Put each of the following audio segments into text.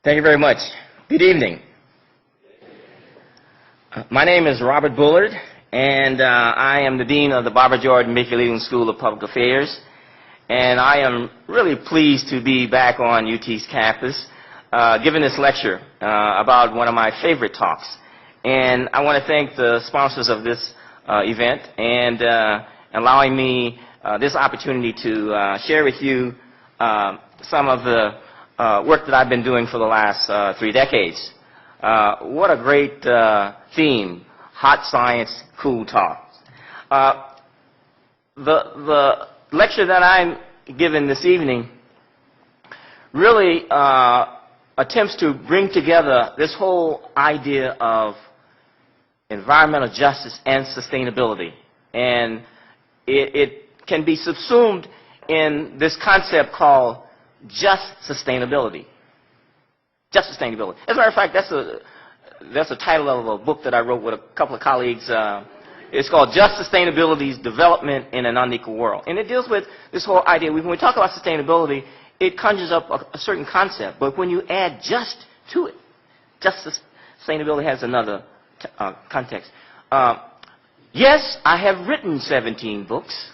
Thank you very much. Good evening. My name is Robert Bullard, and I am the Dean of the Barbara Jordan Mickey School of Public Affairs. And I am really pleased to be back on UT's campus giving this lecture about one of my favorite talks. And I want to thank the sponsors of this event and allowing me this opportunity to share with you some of the work that I've been doing for the last 3 decades. What a great theme, hot science, cool talk. The lecture that I'm giving this evening really attempts to bring together this whole idea of environmental justice and sustainability. And it can be subsumed in this concept called just sustainability. Just sustainability. As a matter of fact, that's the title of a book that I wrote with a couple of colleagues. It's called Just Sustainability's Development in an Unequal World. And it deals with this whole idea. When we talk about sustainability, it conjures up a certain concept. But when you add just to it, just sustainability has another context. Yes, I have written 17 books.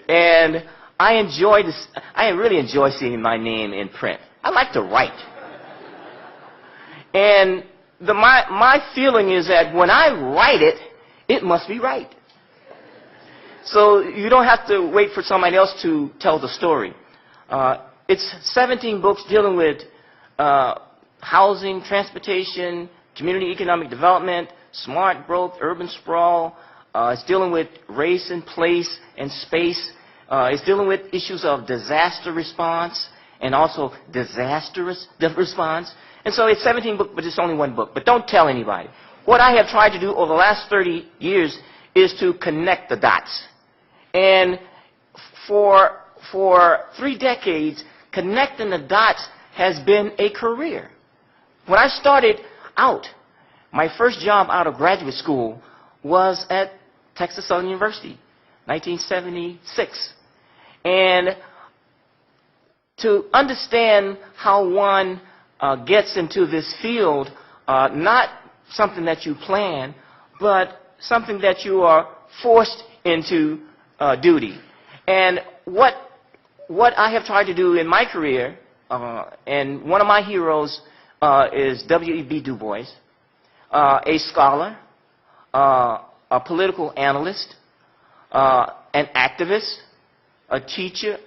And I enjoy this. I really enjoy seeing my name in print. I like to write. And my feeling is that when I write it, it must be right. So you don't have to wait for somebody else to tell the story. It's 17 books dealing with housing, transportation, community economic development, smart growth, urban sprawl. It's dealing with race and place and space. It's dealing with issues of disaster response and also disastrous response. And so it's 17 books, but it's only one book. But don't tell anybody. What I have tried to do over the last 30 years is to connect the dots. And for 3 decades, connecting the dots has been a career. When I started out, my first job out of graduate school was at Texas Southern University, 1976. And to understand how one gets into this field, not something that you plan, but something that you are forced into duty. And what I have tried to do in my career, and one of my heroes is W.E.B. Du Bois, a scholar, a political analyst, an activist, a teacher,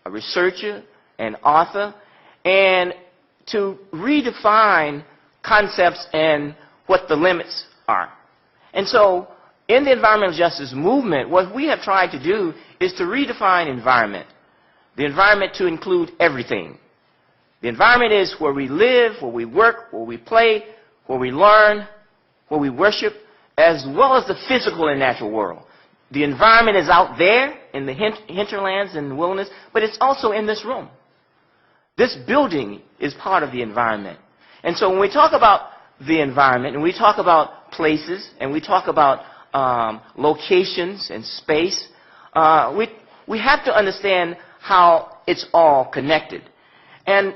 a researcher, an author, and to redefine concepts and what the limits are. And so in the environmental justice movement, what we have tried to do is to redefine environment. The environment to include everything. The environment is where we live, where we work, where we play, where we learn, where we worship, as well as the physical and natural world. The environment is out there in the hinterlands and the wilderness, but it's also in this room. This building is part of the environment. And so when we talk about the environment, and we talk about places, and we talk about locations and space, we have to understand how it's all connected. And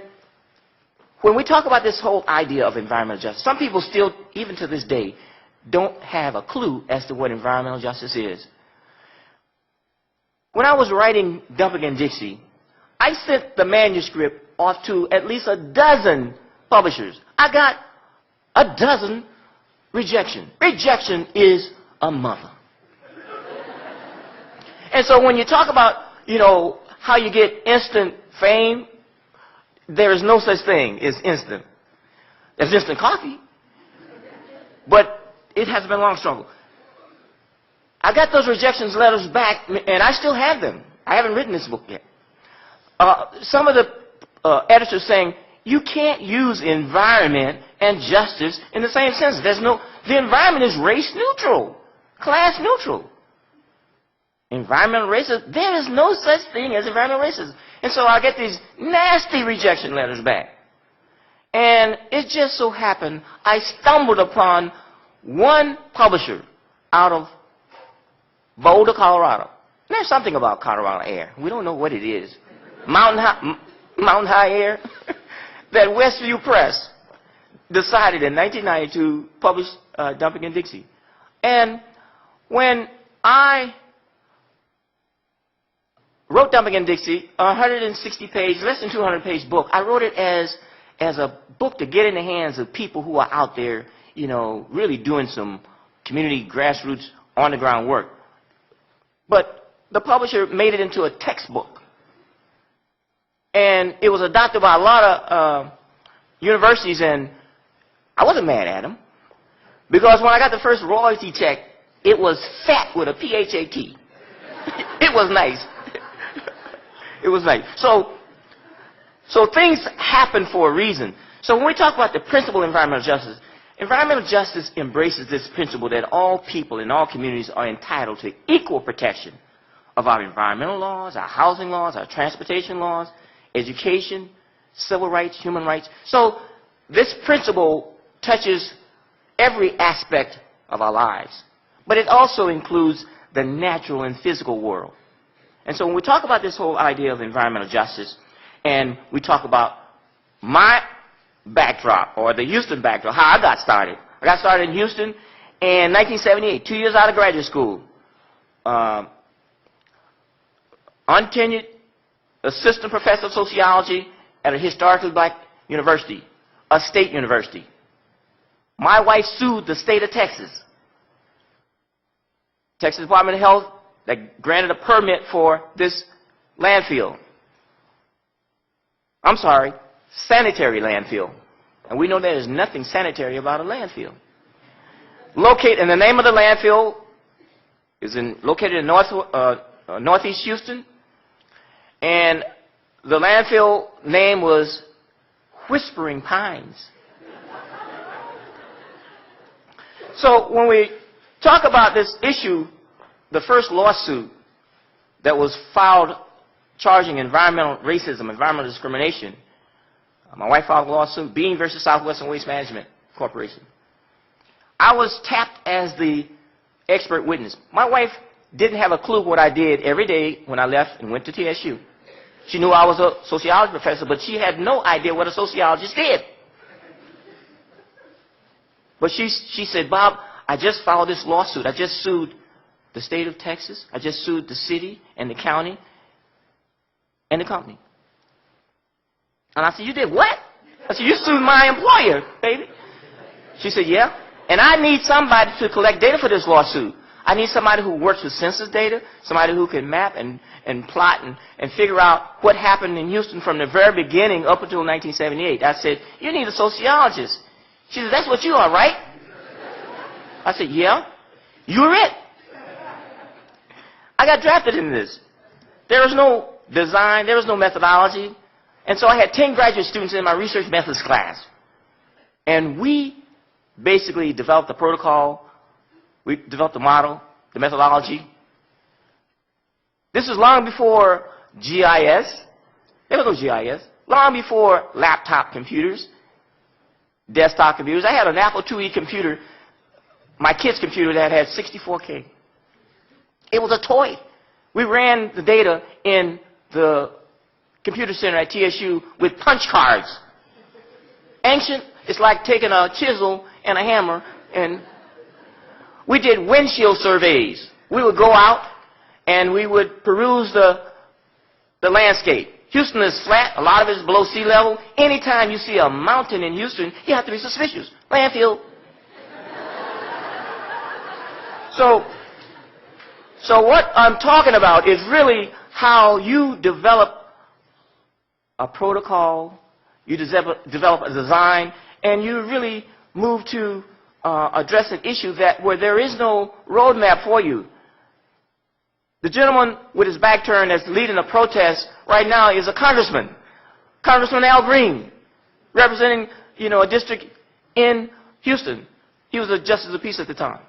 when we talk about this whole idea of environmental justice, some people still, even to this day, don't have a clue as to what environmental justice is. When I was writing Dumping and Dixie, I sent the manuscript off to at least a dozen publishers. I got a dozen rejection. Rejection is a mother. And so when you talk about, how you get instant fame, there is no such thing as instant. There's instant coffee, but it has been a long struggle. I got those rejections letters back, and I still have them. I haven't written this book yet. Some of the editors saying, you can't use environment and justice in the same sense. The environment is race neutral, class neutral. Environmental racism, there is no such thing as environmental racism. And so I get these nasty rejection letters back. And it just so happened I stumbled upon one publisher out of Boulder, Colorado. There's something about Colorado air. We don't know what it is. Mountain high air. that Westview Press decided in 1990 to publish Dumping in Dixie. And when I wrote Dumping in Dixie, a 160-page, less than 200-page book, I wrote it as a book to get in the hands of people who are out there, really doing some community grassroots on-the-ground work. But the publisher made it into a textbook. And it was adopted by a lot of universities, and I wasn't mad at them. Because when I got the first royalty check, it was fat with a P-H-A-T. It was nice. It was nice. So things happen for a reason. So when we talk about the principle of environmental justice embraces this principle that all people in all communities are entitled to equal protection of our environmental laws, our housing laws, our transportation laws, education, civil rights, human rights. So this principle touches every aspect of our lives. But it also includes the natural and physical world. And so when we talk about this whole idea of environmental justice, and we talk about my backdrop, or the Houston backdrop, how I got started. I got started in Houston in 1978, 2 years out of graduate school. Untenured assistant professor of sociology at a historically black university, a state university. My wife sued the state of Texas. Texas Department of Health that granted a permit for this landfill. I'm sorry, sanitary landfill. And we know there is nothing sanitary about a landfill. And the name of the landfill is located in northeast Houston. And the landfill name was Whispering Pines. So when we talk about this issue, the first lawsuit that was filed charging environmental racism, environmental discrimination, my wife filed a lawsuit, Bean versus Southwestern Waste Management Corporation. I was tapped as the expert witness. My wife didn't have a clue what I did every day when I left and went to TSU. She knew I was a sociology professor, but she had no idea what a sociologist did. But she said, Bob, I just filed this lawsuit. I just sued the state of Texas. I just sued the city and the county and the company. And I said, you did what? I said, you sued my employer, baby. She said, yeah. And I need somebody to collect data for this lawsuit. I need somebody who works with census data, somebody who can map and plot and figure out what happened in Houston from the very beginning up until 1978. I said, you need a sociologist. She said, that's what you are, right? I said, yeah. You're it. I got drafted in this. There was no design. There was no methodology. And so I had 10 graduate students in my research methods class. And we basically developed the protocol. We developed the model, the methodology. This was long before GIS. There was no GIS. Long before laptop computers, desktop computers. I had an Apple IIe computer, my kid's computer, that had 64K. It was a toy. We ran the data in the computer center at TSU with punch cards. Ancient, it's like taking a chisel and a hammer, and we did windshield surveys. We would go out and we would peruse the landscape. Houston is flat. A lot of it is below sea level. Anytime you see a mountain in Houston, you have to be suspicious. Landfill. So what I'm talking about is really how you develop a protocol, you develop a design, and you really move to address an issue where there is no roadmap for you. The gentleman with his back turned that's leading a protest right now is a congressman, Congressman Al Green, representing, a district in Houston. He was a justice of the peace at the time.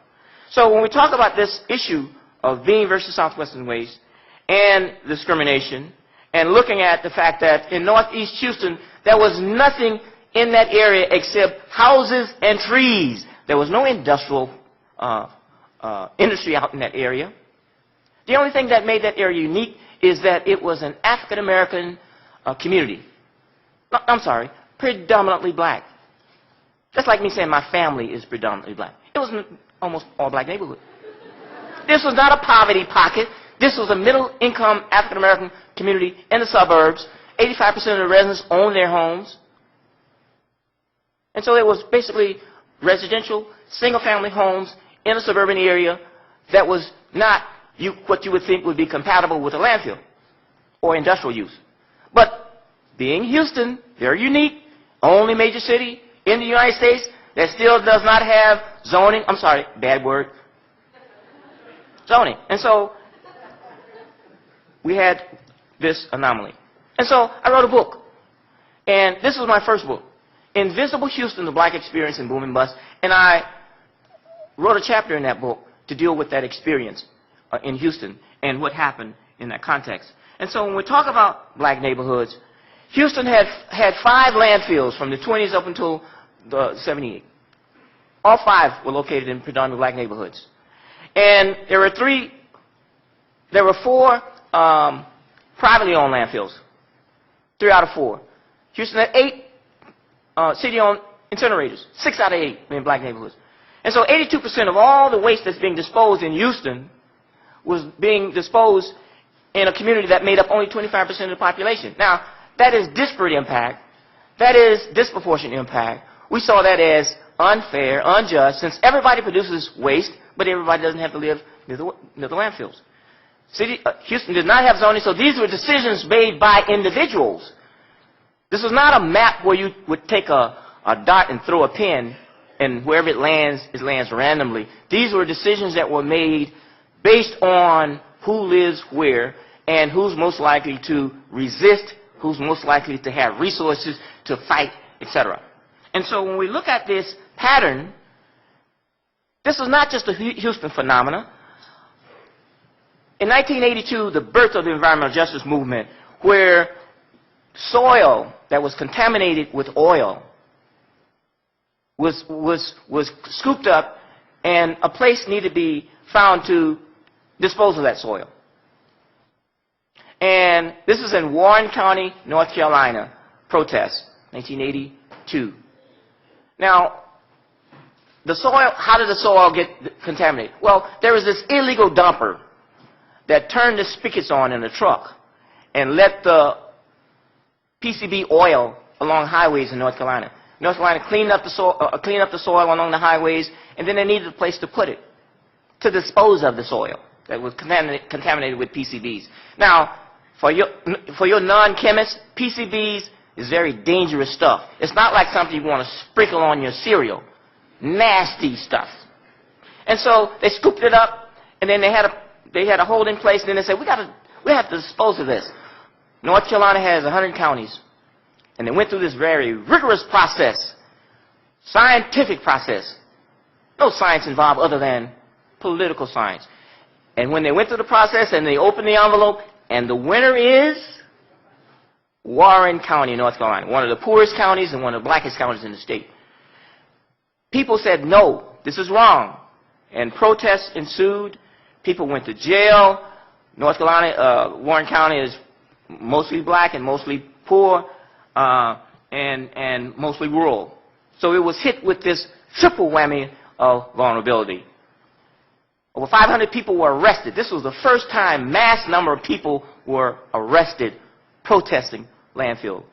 So when we talk about this issue of Bean versus Southwestern Waste and discrimination, and looking at the fact that in northeast Houston there was nothing in that area except houses and trees. There was no industrial industry out in that area. The only thing that made that area unique is that it was an African-American community. I'm sorry, predominantly black. That's like me saying my family is predominantly black. It was an almost all black neighborhood. This was not a poverty pocket. This was a middle-income African-American community in the suburbs. 85% of the residents owned their homes. And so it was basically residential, single-family homes in a suburban area that was not what you would think would be compatible with a landfill or industrial use. But being Houston, very unique, only major city in the United States that still does not have zoning. I'm sorry, bad word. Zoning. And so we had this anomaly. And so I wrote a book. And this was my first book, Invisible Houston, The Black Experience in Boom and Bust. And I wrote a chapter in that book to deal with that experience in Houston and what happened in that context. And so when we talk about black neighborhoods, Houston had 5 landfills from the 20s up until the 78. All 5 were located in predominantly black neighborhoods. And there were 4 privately owned landfills. 3 out of 4. Houston had 8 city-owned incinerators. 6 out of 8 in black neighborhoods. And so 82% of all the waste that's being disposed in Houston was being disposed in a community that made up only 25% of the population. Now, that is disparate impact. That is disproportionate impact. We saw that as unfair, unjust, since everybody produces waste, but everybody doesn't have to live near the landfills. Houston did not have zoning, so these were decisions made by individuals. This was not a map where you would take a dot and throw a pin, and wherever it lands randomly. These were decisions that were made based on who lives where and who's most likely to resist, who's most likely to have resources to fight, etc. And so when we look at this pattern, this is not just a Houston phenomena. In 1982, the birth of the environmental justice movement, where soil that was contaminated with oil was scooped up, and a place needed to be found to dispose of that soil. And this is in Warren County, North Carolina, protest, 1982. Now, the soil, how did the soil get contaminated? Well, there was this illegal dumper that turned the spigots on in the truck and let the PCB oil along highways in North Carolina. North Carolina cleaned up the soil along the highways, and then they needed a place to put it, to dispose of the soil that was contaminated with PCBs. Now, for your non-chemists, PCBs is very dangerous stuff. It's not like something you want to sprinkle on your cereal. Nasty stuff. And so they scooped it up, and then they had a holding place, and then they said, we have to dispose of this. North Carolina has 100 counties. And they went through this very rigorous process, scientific process. No science involved other than political science. And when they went through the process and they opened the envelope, and the winner is Warren County, North Carolina, one of the poorest counties and one of the blackest counties in the state. People said, no, this is wrong. And protests ensued. People went to jail. North Carolina, Warren County is mostly black and mostly poor. And mostly rural. So it was hit with this triple whammy of vulnerability. Over 500 people were arrested. This was the first time mass number of people were arrested protesting landfill.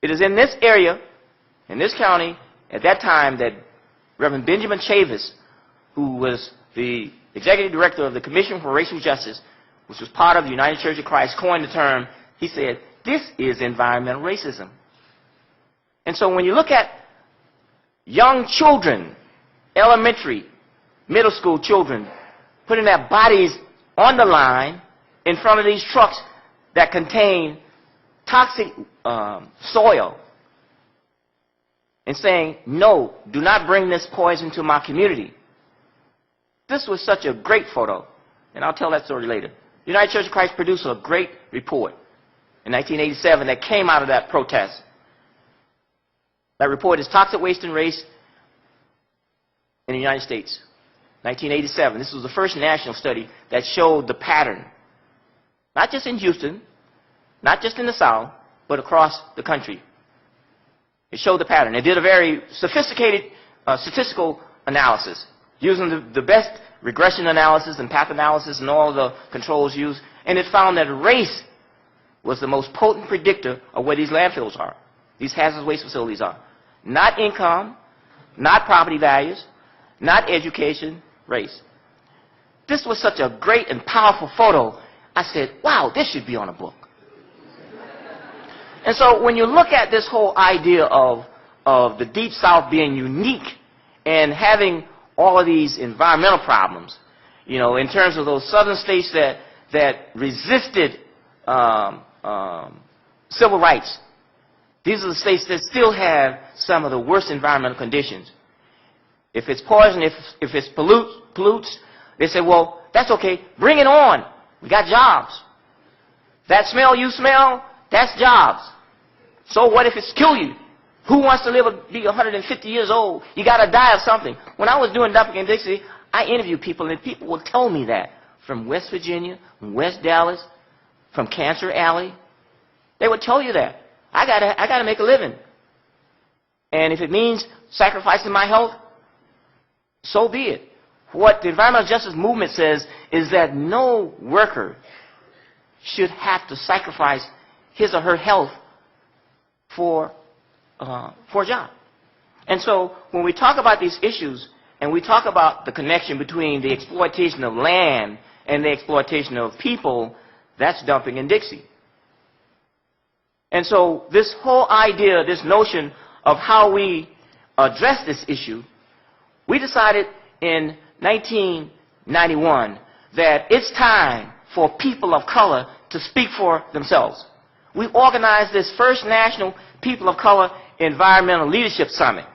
It is in this area, in this county, at that time that Reverend Benjamin Chavis, who was the executive director of the Commission for Racial Justice, which was part of the United Church of Christ, coined the term. He said, this is environmental racism. And so when you look at young children, elementary, middle school children, putting their bodies on the line in front of these trucks that contain toxic soil and saying, no, do not bring this poison to my community. This was such a great photo, and I'll tell that story later. The United Church of Christ produced a great report in 1987 that came out of that protest. That report is Toxic Waste and Race in the United States, 1987. This was the first national study that showed the pattern, not just in Houston, not just in the South, but across the country. It showed the pattern. It did a very sophisticated statistical analysis using the best regression analysis and path analysis and all the controls used, and it found that race was the most potent predictor of where these landfills are, these hazardous waste facilities are. Not income, not property values, not education, race. This was such a great and powerful photo. I said, wow, this should be on a book. And so when you look at this whole idea of the Deep South being unique and having all of these environmental problems, you know, in terms of those southern states that resisted civil rights, these are the states that still have some of the worst environmental conditions. If it's poison, if it's pollutes, they say, well, that's okay, bring it on. We got jobs. That smell you smell, that's jobs. So what if it's kill you? Who wants to live be 150 years old? You got to die of something. When I was doing Dumping in Dixie, I interviewed people, and people would tell me that. From West Virginia, from West Dallas, from Cancer Alley. They would tell you that. I gotta make a living. And if it means sacrificing my health, so be it. What the environmental justice movement says is that no worker should have to sacrifice his or her health for a job. And so when we talk about these issues and we talk about the connection between the exploitation of land and the exploitation of people, that's dumping in Dixie. And so this whole idea, this notion of how we address this issue, we decided in 1991 that it's time for people of color to speak for themselves. We organized this first national People of Color Environmental Leadership Summit.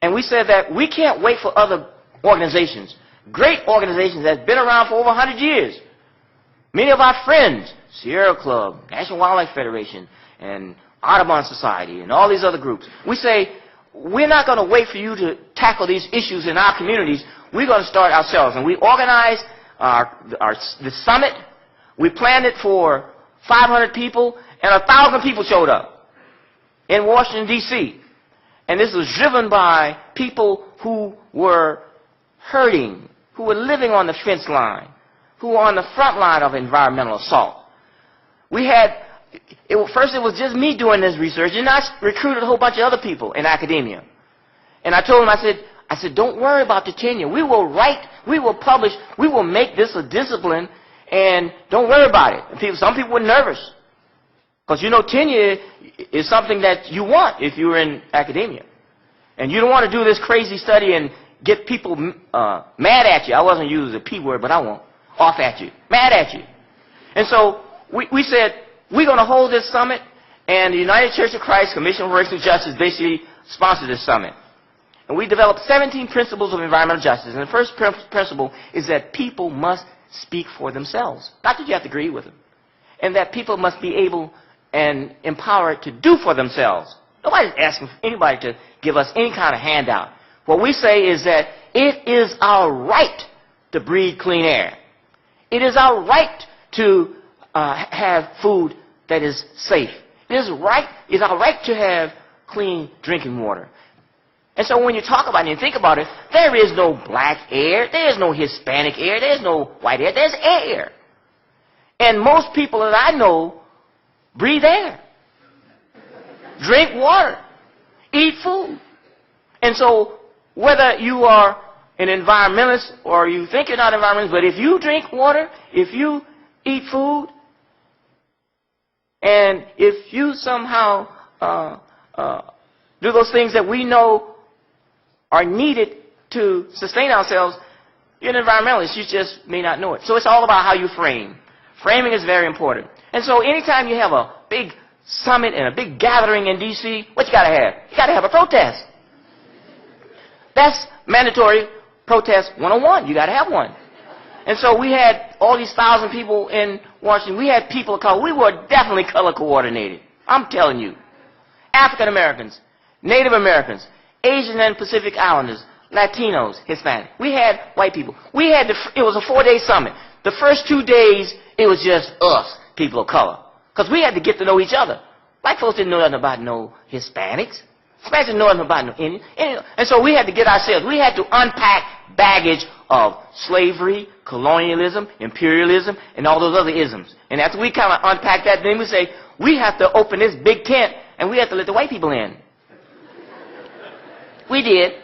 And we said that we can't wait for other organizations, great organizations that have been around for over 100 years. Many of our friends, Sierra Club, National Wildlife Federation, and Audubon Society, and all these other groups, we say, we're not going to wait for you to tackle these issues in our communities. We're going to start ourselves. And we organized the summit. We planned it for 500 people, and 1,000 people showed up in Washington, D.C. And this was driven by people who were hurting, who were living on the fence line, who were on the front line of environmental assault. We had, first it was just me doing this research, and I recruited a whole bunch of other people in academia. And I told them, I said, don't worry about the tenure. We will write, we will publish, we will make this a discipline, and don't worry about it. And some people were nervous. Because you know tenure is something that you want if you're in academia. And you don't want to do this crazy study and get people mad at you. I wasn't using the P word, but I won't. Off at you. Mad at you. And so we said, we're going to hold this summit, and the United Church of Christ Commission for Racial Justice basically sponsored this summit. And we developed 17 principles of environmental justice. And the first principle is that people must speak for themselves. Not that you have to agree with them. And that people must be able and empowered to do for themselves. Nobody's asking anybody to give us any kind of handout. What we say is that it is our right to breathe clean air. It is our right to have food that is safe. It is our right to have clean drinking water. And so when you talk about it and think about it, there is no black air, there is no Hispanic air, there is no white air, there's air. And most people that I know breathe air, drink water, eat food. And so whether you are an environmentalist or you think you're not an environmentalist, but if you drink water, if you eat food, and if you somehow do those things that we know are needed to sustain ourselves, you're an environmentalist. You just may not know it. So it's all about how you frame. Framing is very important. And so anytime you have a big summit and a big gathering in D.C., what you got to have? You got to have a protest. That's mandatory protest 101. You got to have one. And so we had all these 1,000 people in Washington. We had people of color. We were definitely color coordinated. I'm telling you. African Americans, Native Americans, Asian and Pacific Islanders, Latinos, Hispanic. We had white people. It was a 4-day summit. The first 2 days, it was just us, people of color. Because we had to get to know each other. Black folks didn't know nothing about no Hispanics. Hispanics didn't know nothing about no Indians. And so we had to get ourselves, we had to unpack baggage of slavery, colonialism, imperialism, and all those other isms. And after we kind of unpack that, then we say, we have to open this big tent, and we have to let the white people in. We did.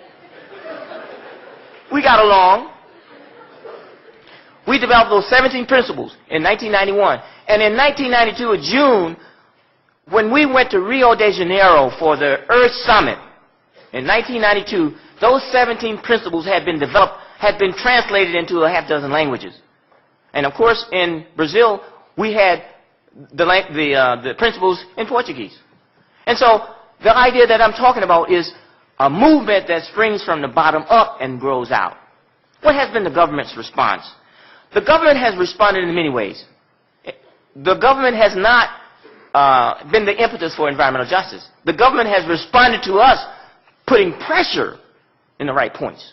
We got along. We developed those 17 principles in 1991. And in 1992, in June, when we went to Rio de Janeiro for the Earth Summit, in 1992, those 17 principles had been developed, had been translated into a half dozen languages. And of course, in Brazil, we had the principles in Portuguese. And so, the idea that I'm talking about is a movement that springs from the bottom up and grows out. What has been the government's response? The government has responded in many ways. The government has not been the impetus for environmental justice. The government has responded to us putting pressure in the right points.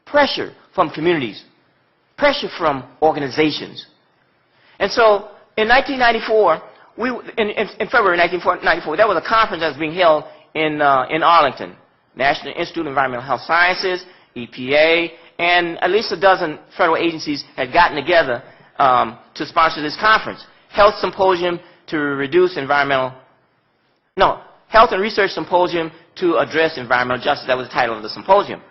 Pressure from communities. Pressure from organizations. And so, in 1994, in February 1994, there was a conference that was being held in Arlington. National Institute of Environmental Health Sciences, EPA, and at least a dozen federal agencies had gotten together to sponsor this conference. Health Symposium to reduce Health and Research Symposium to address environmental justice. That was the title of the symposium.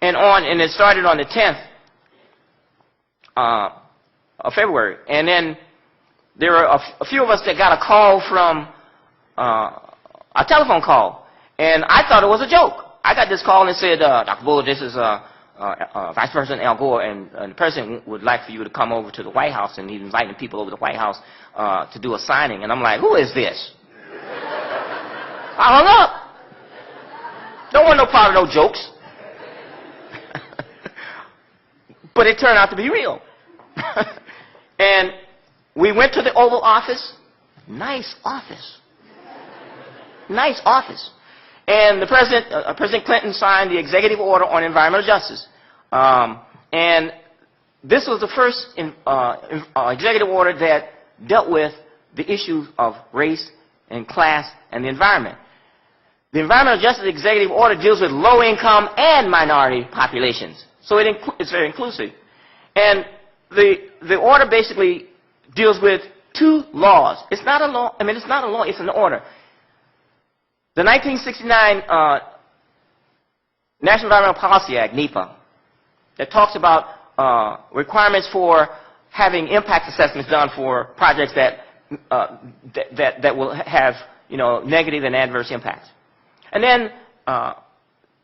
And it started on the 10th of February. And then there were a few of us that got a call from a telephone call. And I thought it was a joke. I got this call and it said, Dr. Bullard, this is Vice President Al Gore, and the President would like for you to come over to the White House, and he's inviting people over to the White House to do a signing. And I'm like, who is this? I hung up. Don't want no part of no jokes. But it turned out to be real. And we went to the Oval Office. Nice office. Nice office. And the President Clinton signed the executive order on environmental justice. And this was the first executive order that dealt with the issues of race and class and the environment. The environmental justice executive order deals with low-income and minority populations. So it's very inclusive. And the order basically deals with two laws. It's not a law. I mean, it's not a law. It's an order. The 1969 National Environmental Policy Act, NEPA, that talks about requirements for having impact assessments done for projects that will have, negative and adverse impacts. And then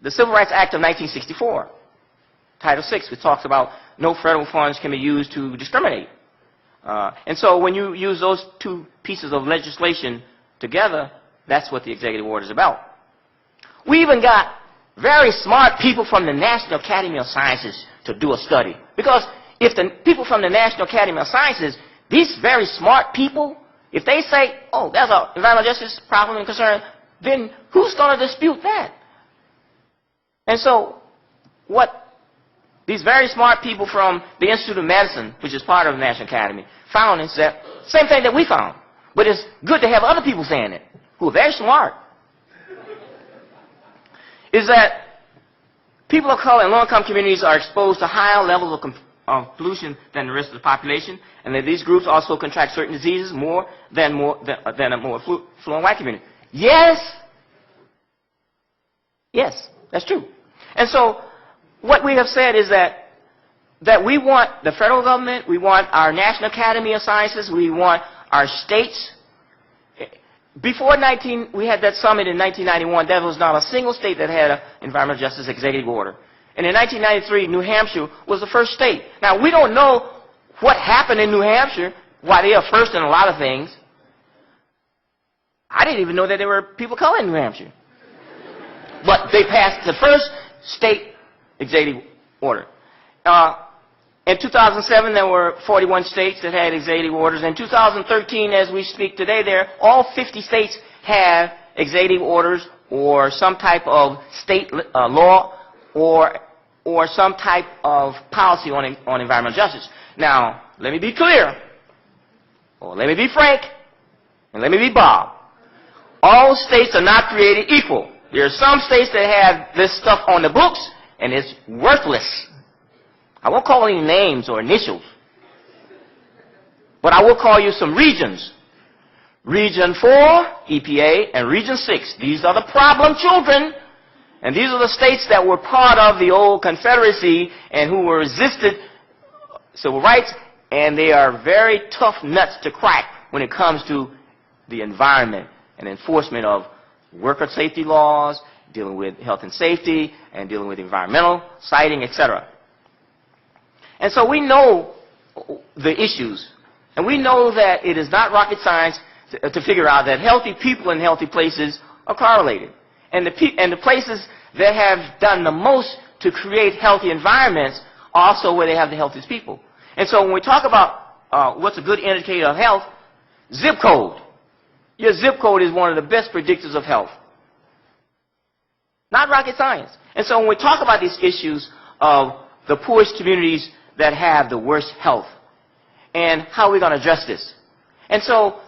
the Civil Rights Act of 1964, Title VI, which talks about no federal funds can be used to discriminate. And so when you use those two pieces of legislation together, that's what the executive order is about. We even got very smart people from the National Academy of Sciences to do a study. Because if the people from the National Academy of Sciences, these very smart people, if they say, oh, there's an environmental justice problem and concern, then who's going to dispute that? And so what these very smart people from the Institute of Medicine, which is part of the National Academy, found is that same thing that we found. But it's good to have other people saying it, who are very smart, is that people of color in low-income communities are exposed to higher levels of pollution than the rest of the population, and that these groups also contract certain diseases more than a more affluent white community. Yes. Yes, that's true. And so what we have said is that we want the federal government, we want our National Academy of Sciences, we want our states. Before we had that summit in 1991, there was not a single state that had an environmental justice executive order. And in 1993, New Hampshire was the first state. Now, we don't know what happened in New Hampshire, why they are first in a lot of things. I didn't even know that there were people of color in New Hampshire. But they passed the first state executive order. In 2007, there were 41 states that had executive orders. In 2013, as we speak today, all 50 states have executive orders or some type of state law or some type of policy on environmental justice. Now, let me be clear, or let me be frank, and let me be Bob. All states are not created equal. There are some states that have this stuff on the books, and it's worthless. I won't call any names or initials, but I will call you some regions. Region 4, EPA, and Region 6. These are the problem children, and these are the states that were part of the old Confederacy and who were resisted civil rights, and they are very tough nuts to crack when it comes to the environment and enforcement of worker safety laws, dealing with health and safety, and dealing with environmental siting, etc. And so we know the issues, and we know that it is not rocket science to figure out that healthy people and healthy places are correlated. And the places that have done the most to create healthy environments are also where they have the healthiest people. And so when we talk about what's a good indicator of health, zip code. Your zip code is one of the best predictors of health. Not rocket science. And so when we talk about these issues of the poorest communities that have the worst health and how we're going to address this. And so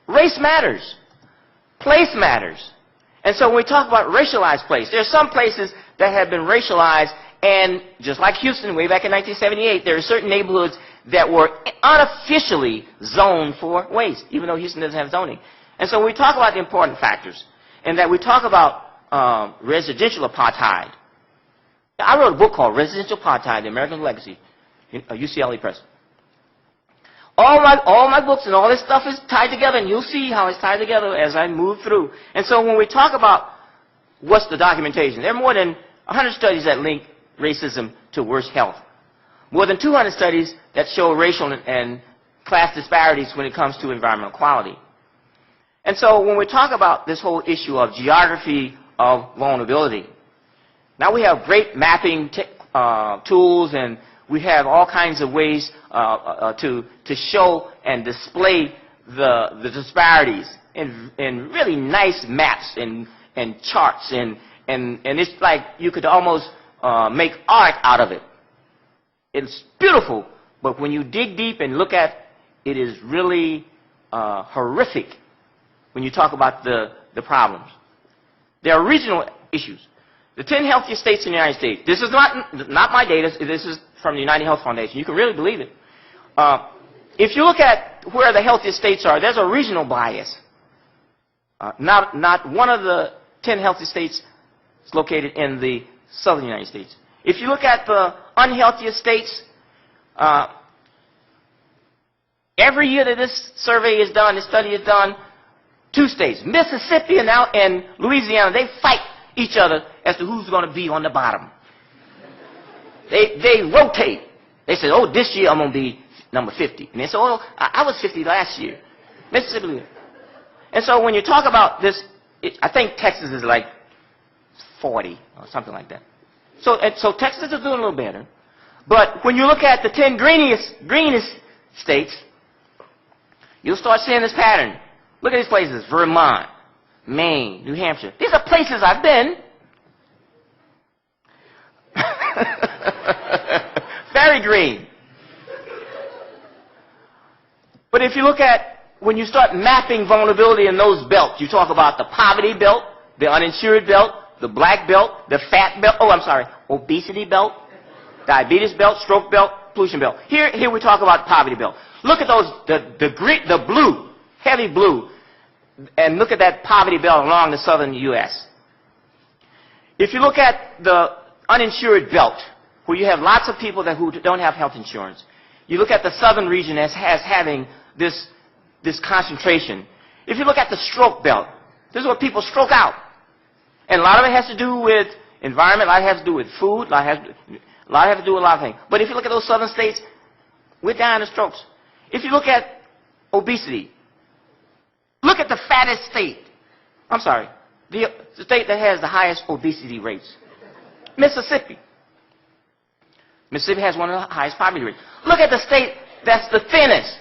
race matters. Place matters. And so when we talk about racialized place, there are some places that have been racialized, and just like Houston way back in 1978, there are certain neighborhoods that were unofficially zoned for waste, even though Houston doesn't have zoning. And so when we talk about the important factors, and that we talk about residential apartheid. I wrote a book called Residential Apartheid, The American Legacy, UCLA Press. All my books and all this stuff is tied together, and you'll see how it's tied together as I move through. And so when we talk about what's the documentation, there are more than 100 studies that link racism to worse health. More than 200 studies that show racial and class disparities when it comes to environmental quality. And so when we talk about this whole issue of geography of vulnerability, now we have great mapping tools, and we have all kinds of ways to show and display the disparities in really nice maps and charts, and it's like you could almost make art out of it. It's beautiful, but when you dig deep and look at it, it is really horrific when you talk about the problems. There are regional issues. The 10 healthiest states in the United States. This is not my data. This is from the United Health Foundation. You can really believe it. If you look at where the healthiest states are, there's a regional bias. Not one of the 10 healthiest states is located in the southern United States. If you look at the unhealthiest states, every year that this survey is done, this study is done, 2 states, Mississippi and Louisiana, they fight each other as to who's going to be on the bottom. They rotate. They say, oh, this year I'm going to be number 50. And they say, oh, I was 50 last year. Mississippi. And so when you talk about this, I think Texas is like 40 or something like that. So Texas is doing a little better. But when you look at the 10 greenest states, you'll start seeing this pattern. Look at these places: Vermont, Maine, New Hampshire. These are places I've been. Very green. But if you look at, when you start mapping vulnerability in those belts, you talk about the poverty belt, the uninsured belt, the black belt, the fat belt, obesity belt, diabetes belt, stroke belt, pollution belt. Here we talk about poverty belt. Look at those, the blue, heavy blue, and look at that poverty belt along the southern U.S. If you look at the uninsured belt, where you have lots of people who don't have health insurance, you look at the southern region as having this concentration. If you look at the stroke belt, this is where people stroke out. And a lot of it has to do with environment, a lot has to do with food, a lot has to do with a lot of things. But if you look at those southern states, we're dying of strokes. If you look at obesity, look at the fattest state. I'm sorry, the state that has the highest obesity rates. Mississippi. Mississippi has one of the highest poverty rates. Look at the state that's the thinnest.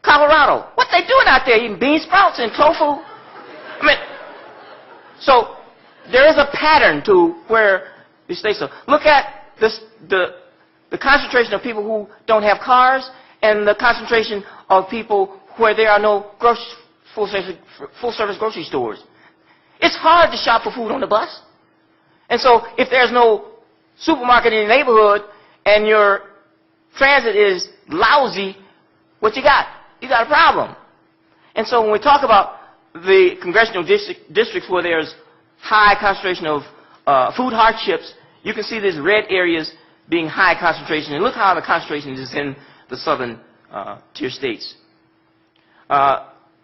Colorado. What they doing out there? Eating bean sprouts and tofu? So there is a pattern to where these states are. Look at the concentration of people who don't have cars and the concentration of people where there are no full-service grocery stores. It's hard to shop for food on the bus. And so if there's no supermarket in your neighborhood and your transit is lousy, what you got? You got a problem. And so when we talk about the congressional districts where there's high concentration of food hardships, you can see these red areas being high concentration. And look how the concentration is in the southern tier states.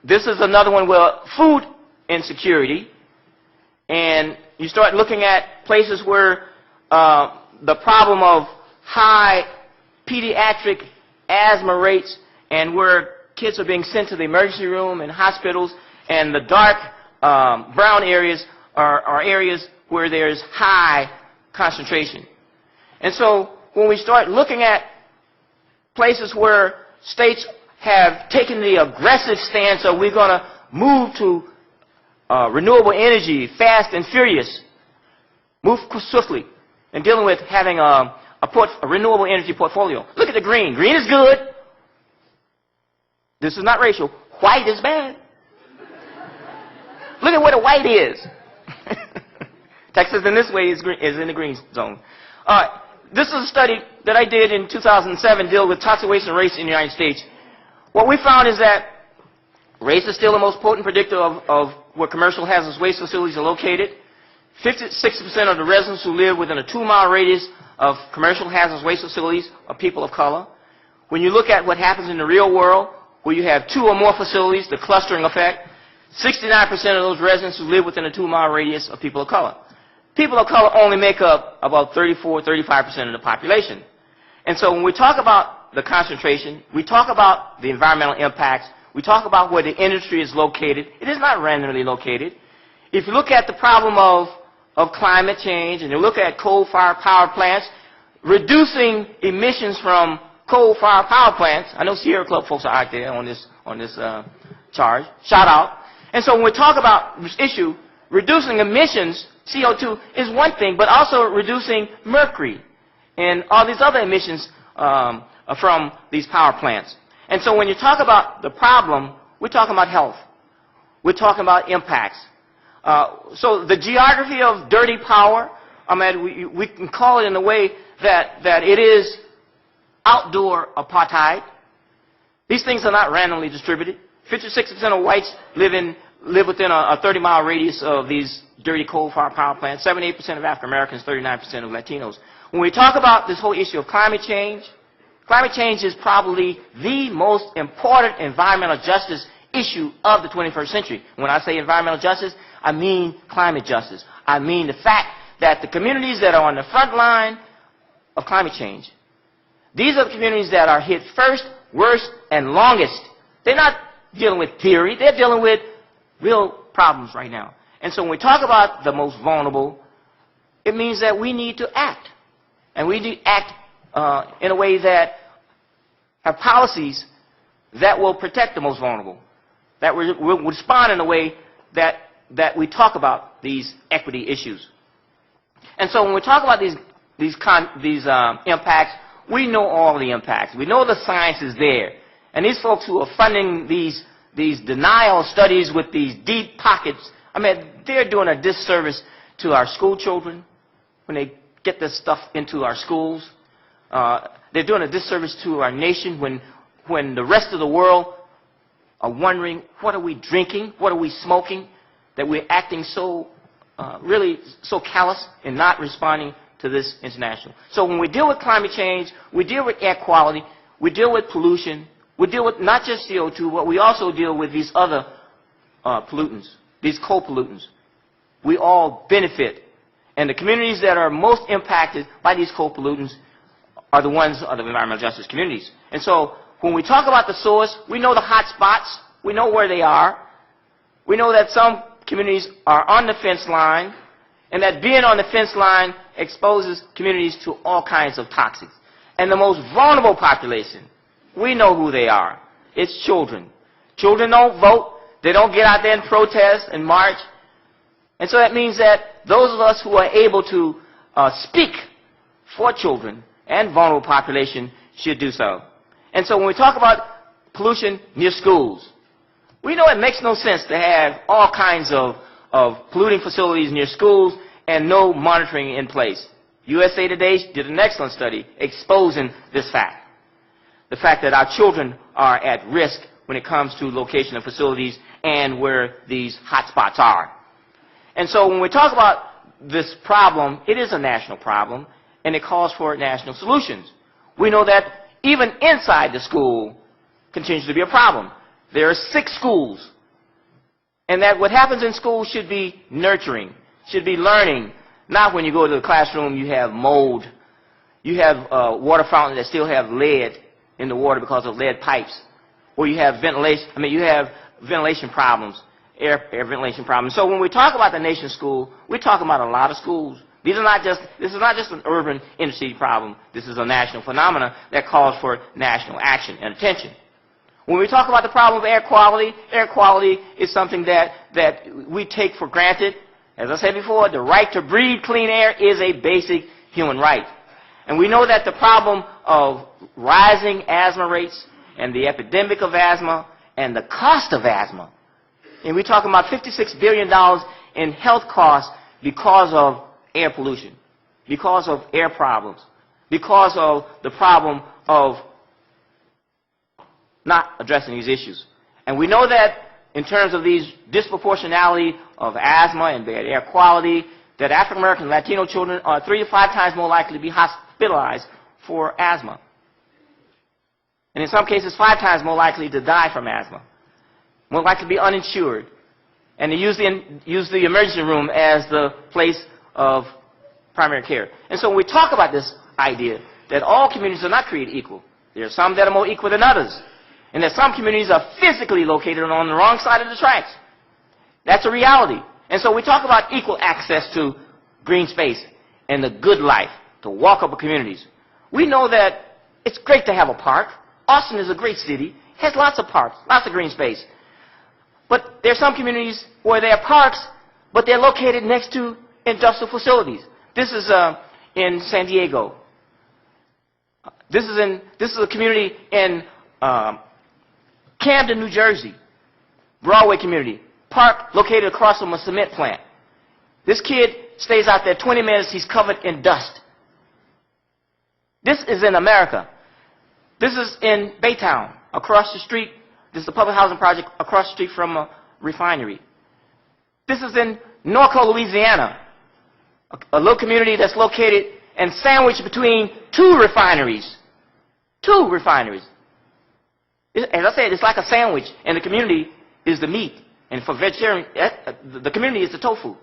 This is another one where food insecurity. And you start looking at places where the problem of high pediatric asthma rates and where kids are being sent to the emergency room and hospitals, and the dark brown areas are areas where there's high concentration. And so when we start looking at places where states have taken the aggressive stance of we're going to move to renewable energy, fast and furious, move swiftly, and dealing with having a renewable energy portfolio. Look at the green. Green is good. This is not racial. White is bad. Look at where the white is. Texas in this way is in the green zone. This is a study that I did in 2007 dealing with toxic waste and race in the United States. What we found is that race is still the most potent predictor of where commercial hazardous waste facilities are located. 60% of the residents who live within a 2-mile radius of commercial hazardous waste facilities are people of color. When you look at what happens in the real world, where you have 2 or more facilities, the clustering effect, 69% of those residents who live within a 2-mile radius are people of color. People of color only make up about 35% of the population. And so when we talk about the concentration, we talk about the environmental impacts, we talk about where the industry is located. It is not randomly located. If you look at the problem of climate change and you look at coal-fired power plants, reducing emissions from coal-fired power plants, I know Sierra Club folks are out there on this charge, shout out. And so when we talk about this issue, reducing emissions, CO2, is one thing, but also reducing mercury and all these other emissions from these power plants. And so when you talk about the problem, we're talking about health. We're talking about impacts. So the geography of dirty power, we can call it in a way that it is outdoor apartheid. These things are not randomly distributed. 56% of whites live within a 30-mile radius of these dirty coal-fired power plants. 78% of African Americans, 39% of Latinos. When we talk about this whole issue of climate change is probably the most important environmental justice issue of the 21st century. When I say environmental justice, I mean climate justice. I mean the fact that the communities that are on the front line of climate change, these are the communities that are hit first, worst, and longest. They're not dealing with theory. They're dealing with real problems right now. And so when we talk about the most vulnerable, it means that we need to act. And we need to act in a way that have policies that will protect the most vulnerable, that will respond in a way that we talk about these equity issues. And so when we talk about these impacts, we know all the impacts. We know the science is there. And these folks who are funding these denial studies with these deep pockets, they're doing a disservice to our school children when they get this stuff into our schools. They're doing a disservice to our nation when the rest of the world are wondering, what are we drinking? What are we smoking? That we're acting so really so callous and not responding to this international. So when we deal with climate change, we deal with air quality, we deal with pollution, we deal with not just CO2, but we also deal with these other pollutants, these co-pollutants. We all benefit. And the communities that are most impacted by these co-pollutants are the ones of the environmental justice communities. And so when we talk about the source, we know the hot spots, we know where they are. We know that some communities are on the fence line, and that being on the fence line exposes communities to all kinds of toxics. And the most vulnerable population, we know who they are. It's children. Children don't vote. They don't get out there and protest and march. And so that means that those of us who are able to speak for children and vulnerable population should do so. And so when we talk about pollution near schools, we know it makes no sense to have all kinds of of polluting facilities near schools and no monitoring in place. USA Today did an excellent study exposing this fact. The fact that our children are at risk when it comes to location of facilities and where these hotspots are. And so when we talk about this problem, it is a national problem, and it calls for national solutions. We know that even inside the school continues to be a problem. There are 6 schools, and that what happens in school should be nurturing, should be learning. Not when you go to the classroom, you have mold, you have water fountains that still have lead in the water because of lead pipes, or you have ventilation problems, air ventilation problems. So when we talk about the nation's school, we're talking about a lot of schools. This is not just an urban inner city problem. This is a national phenomenon that calls for national action and attention. When we talk about the problem of air quality is something that we take for granted. As I said before, the right to breathe clean air is a basic human right. And we know that the problem of rising asthma rates and the epidemic of asthma and the cost of asthma, and we're talking about $56 billion in health costs because of air pollution, because of air problems, because of the problem of not addressing these issues. And we know that in terms of these disproportionality of asthma and bad air quality, that African American and Latino children are 3 to 5 times more likely to be hospitalized for asthma. And in some cases, 5 times more likely to die from asthma, more likely to be uninsured, and to use the emergency room as the place of primary care. And so when we talk about this idea that all communities are not created equal, there are some that are more equal than others, and that some communities are physically located on the wrong side of the tracks. That's a reality. And so we talk about equal access to green space and the good life, to walkable communities. We know that it's great to have a park. Austin is a great city. It has lots of parks, lots of green space. But there are some communities where there are parks, but they're located next to industrial facilities. This is in San Diego. This is a community in Camden, New Jersey, Broadway community, park located across from a cement plant. This kid stays out there 20 minutes, he's covered in dust. This is in America. This is in Baytown, across the street. This is a public housing project across the street from a refinery. This is in Norco, Louisiana, a little community that's located and sandwiched between 2 refineries. 2 refineries. As I said, it's like a sandwich, and the community is the meat. And for vegetarian, the community is the tofu.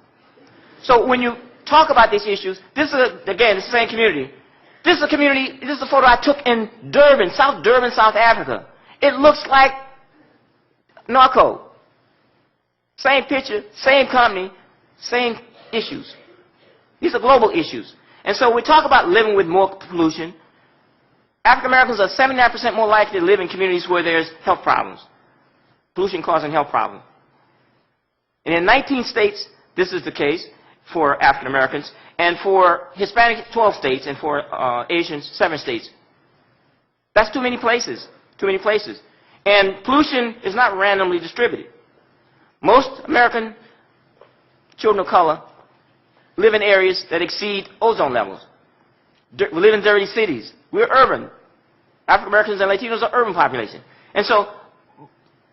So when you talk about these issues, this is, again, it's the same community. This is a community, this is a photo I took in Durban, South Africa. It looks like Norco. Same picture, same company, same issues. These are global issues. And so we talk about living with more pollution. African Americans are 79% more likely to live in communities where there's health problems. Pollution causing health problems. And in 19 states, this is the case for African Americans, and for Hispanic, 12 states, and for Asians, 7 states. That's too many places. Too many places. And pollution is not randomly distributed. Most American children of color live in areas that exceed ozone levels. We live in dirty cities. We're urban. African Americans and Latinos are urban population. And so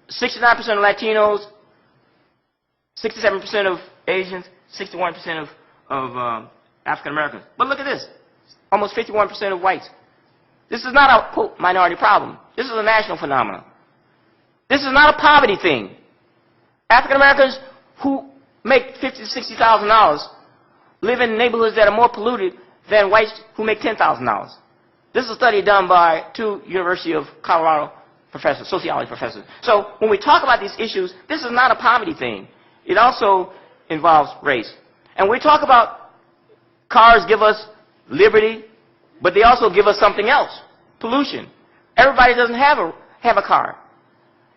69% of Latinos, 67% of Asians, 61% of African Americans. But look at this. Almost 51% of whites. This is not a, quote, minority problem. This is a national phenomenon. This is not a poverty thing. African Americans who make $50,000 to $60,000 live in neighborhoods that are more polluted than whites who make $10,000. This is a study done by 2 University of Colorado professors, sociology professors. So when we talk about these issues, this is not a poverty thing. It also involves race. And we talk about cars give us liberty, but they also give us something else, pollution. Everybody doesn't have a car.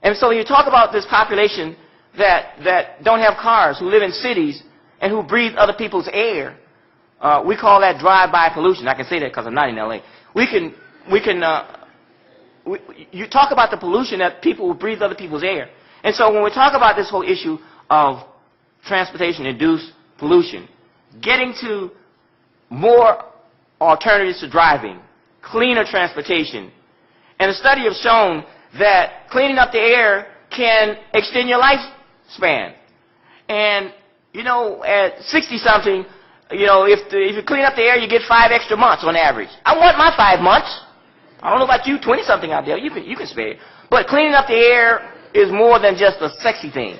And so when you talk about this population that don't have cars, who live in cities, and who breathe other people's air, we call that drive-by pollution. I can say that because I'm not in LA. You talk about the pollution that people who breathe other people's air. And so when we talk about this whole issue of transportation-induced pollution, getting to more alternatives to driving, cleaner transportation. And the study has shown that cleaning up the air can extend your lifespan. And, you know, at 60-something, you know, if you clean up the air, you get 5 extra months on average. I want my 5 months. I don't know about you, 20-something out there. You can spare it. But cleaning up the air is more than just a sexy thing.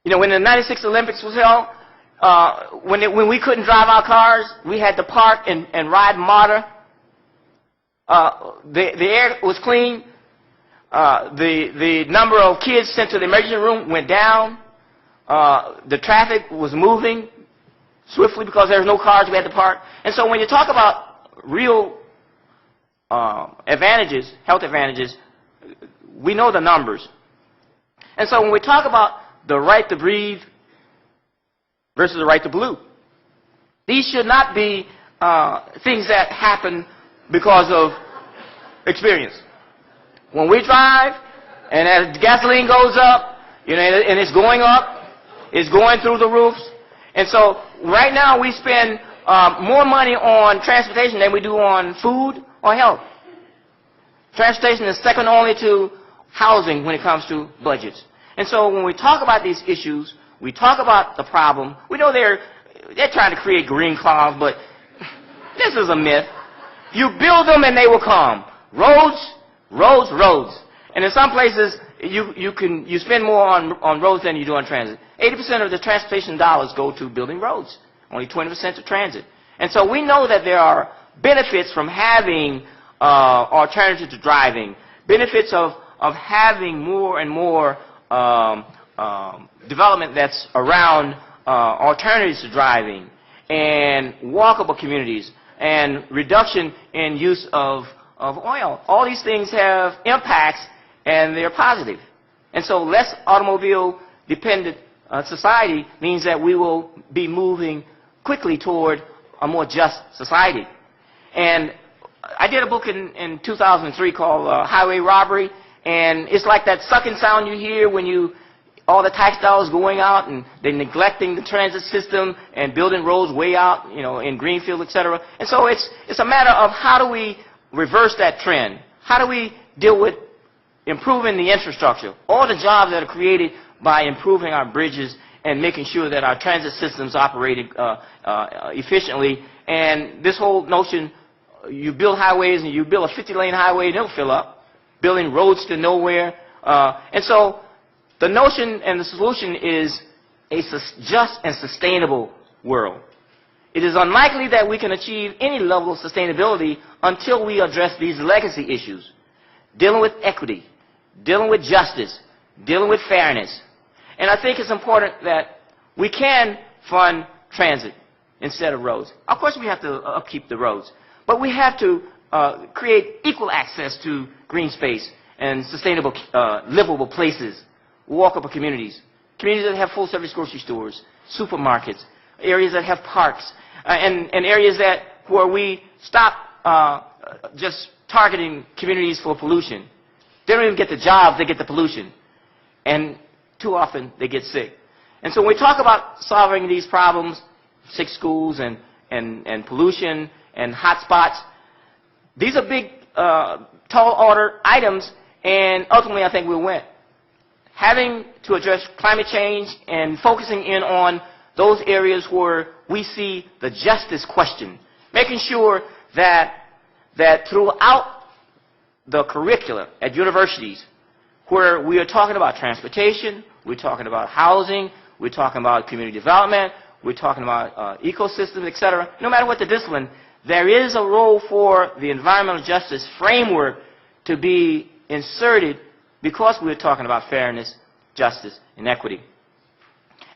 You know, when the '96 Olympics was held, when we couldn't drive our cars, we had to park and ride motor. The air was clean. The number of kids sent to the emergency room went down. The traffic was moving swiftly because there was no cars we had to park. And so when you talk about real advantages, health advantages, we know the numbers. And so when we talk about the right to breathe versus the right to pollute, these should not be things that happen because of experience. When we drive and as gasoline goes up, you know, and it's going up, it's going through the roofs. And so right now we spend more money on transportation than we do on food or health. Transportation is second only to housing when it comes to budgets. And so when we talk about these issues, we talk about the problem. We know they're trying to create green clouds, but this is a myth. You build them and they will come. Roads, roads, roads. And in some places, you spend more on roads than you do on transit. 80% of the transportation dollars go to building roads, only 20% to transit. And so we know that there are benefits from having alternatives to driving, benefits of having more and more development that's around alternatives to driving, and walkable communities, and reduction in use of oil. All these things have impacts, and they're positive. And so less automobile-dependent society means that we will be moving quickly toward a more just society. And I did a book in 2003 called Highway Robbery, and it's like that sucking sound you hear when all the tax dollars going out and they're neglecting the transit system and building roads way out, you know, in Greenfield, etc. And so it's a matter of how do we reverse that trend? How do we deal with improving the infrastructure, all the jobs that are created by improving our bridges and making sure that our transit systems operated efficiently? And this whole notion, you build highways and you build a 50-lane highway and it'll fill up, building roads to nowhere. And so the notion and the solution is a just and sustainable world. It is unlikely that we can achieve any level of sustainability until we address these legacy issues, dealing with equity, dealing with justice, dealing with fairness. And I think it's important that we can fund transit instead of roads. Of course, we have to upkeep the roads, but we have to create equal access to green space and sustainable, livable places, walkable communities, communities that have full-service grocery stores, supermarkets, areas that have parks, and areas where we stop just targeting communities for pollution. They don't even get the jobs, they get the pollution. And too often they get sick. And so when we talk about solving these problems, sick schools and pollution and hot spots, these are big, tall order items, and ultimately I think we'll win. Having to address climate change and focusing in on those areas where we see the justice question, making sure that throughout the curricula at universities, where we are talking about transportation, we're talking about housing, we're talking about community development, we're talking about ecosystems, etc. No matter what the discipline, there is a role for the environmental justice framework to be inserted because we're talking about fairness, justice, and equity.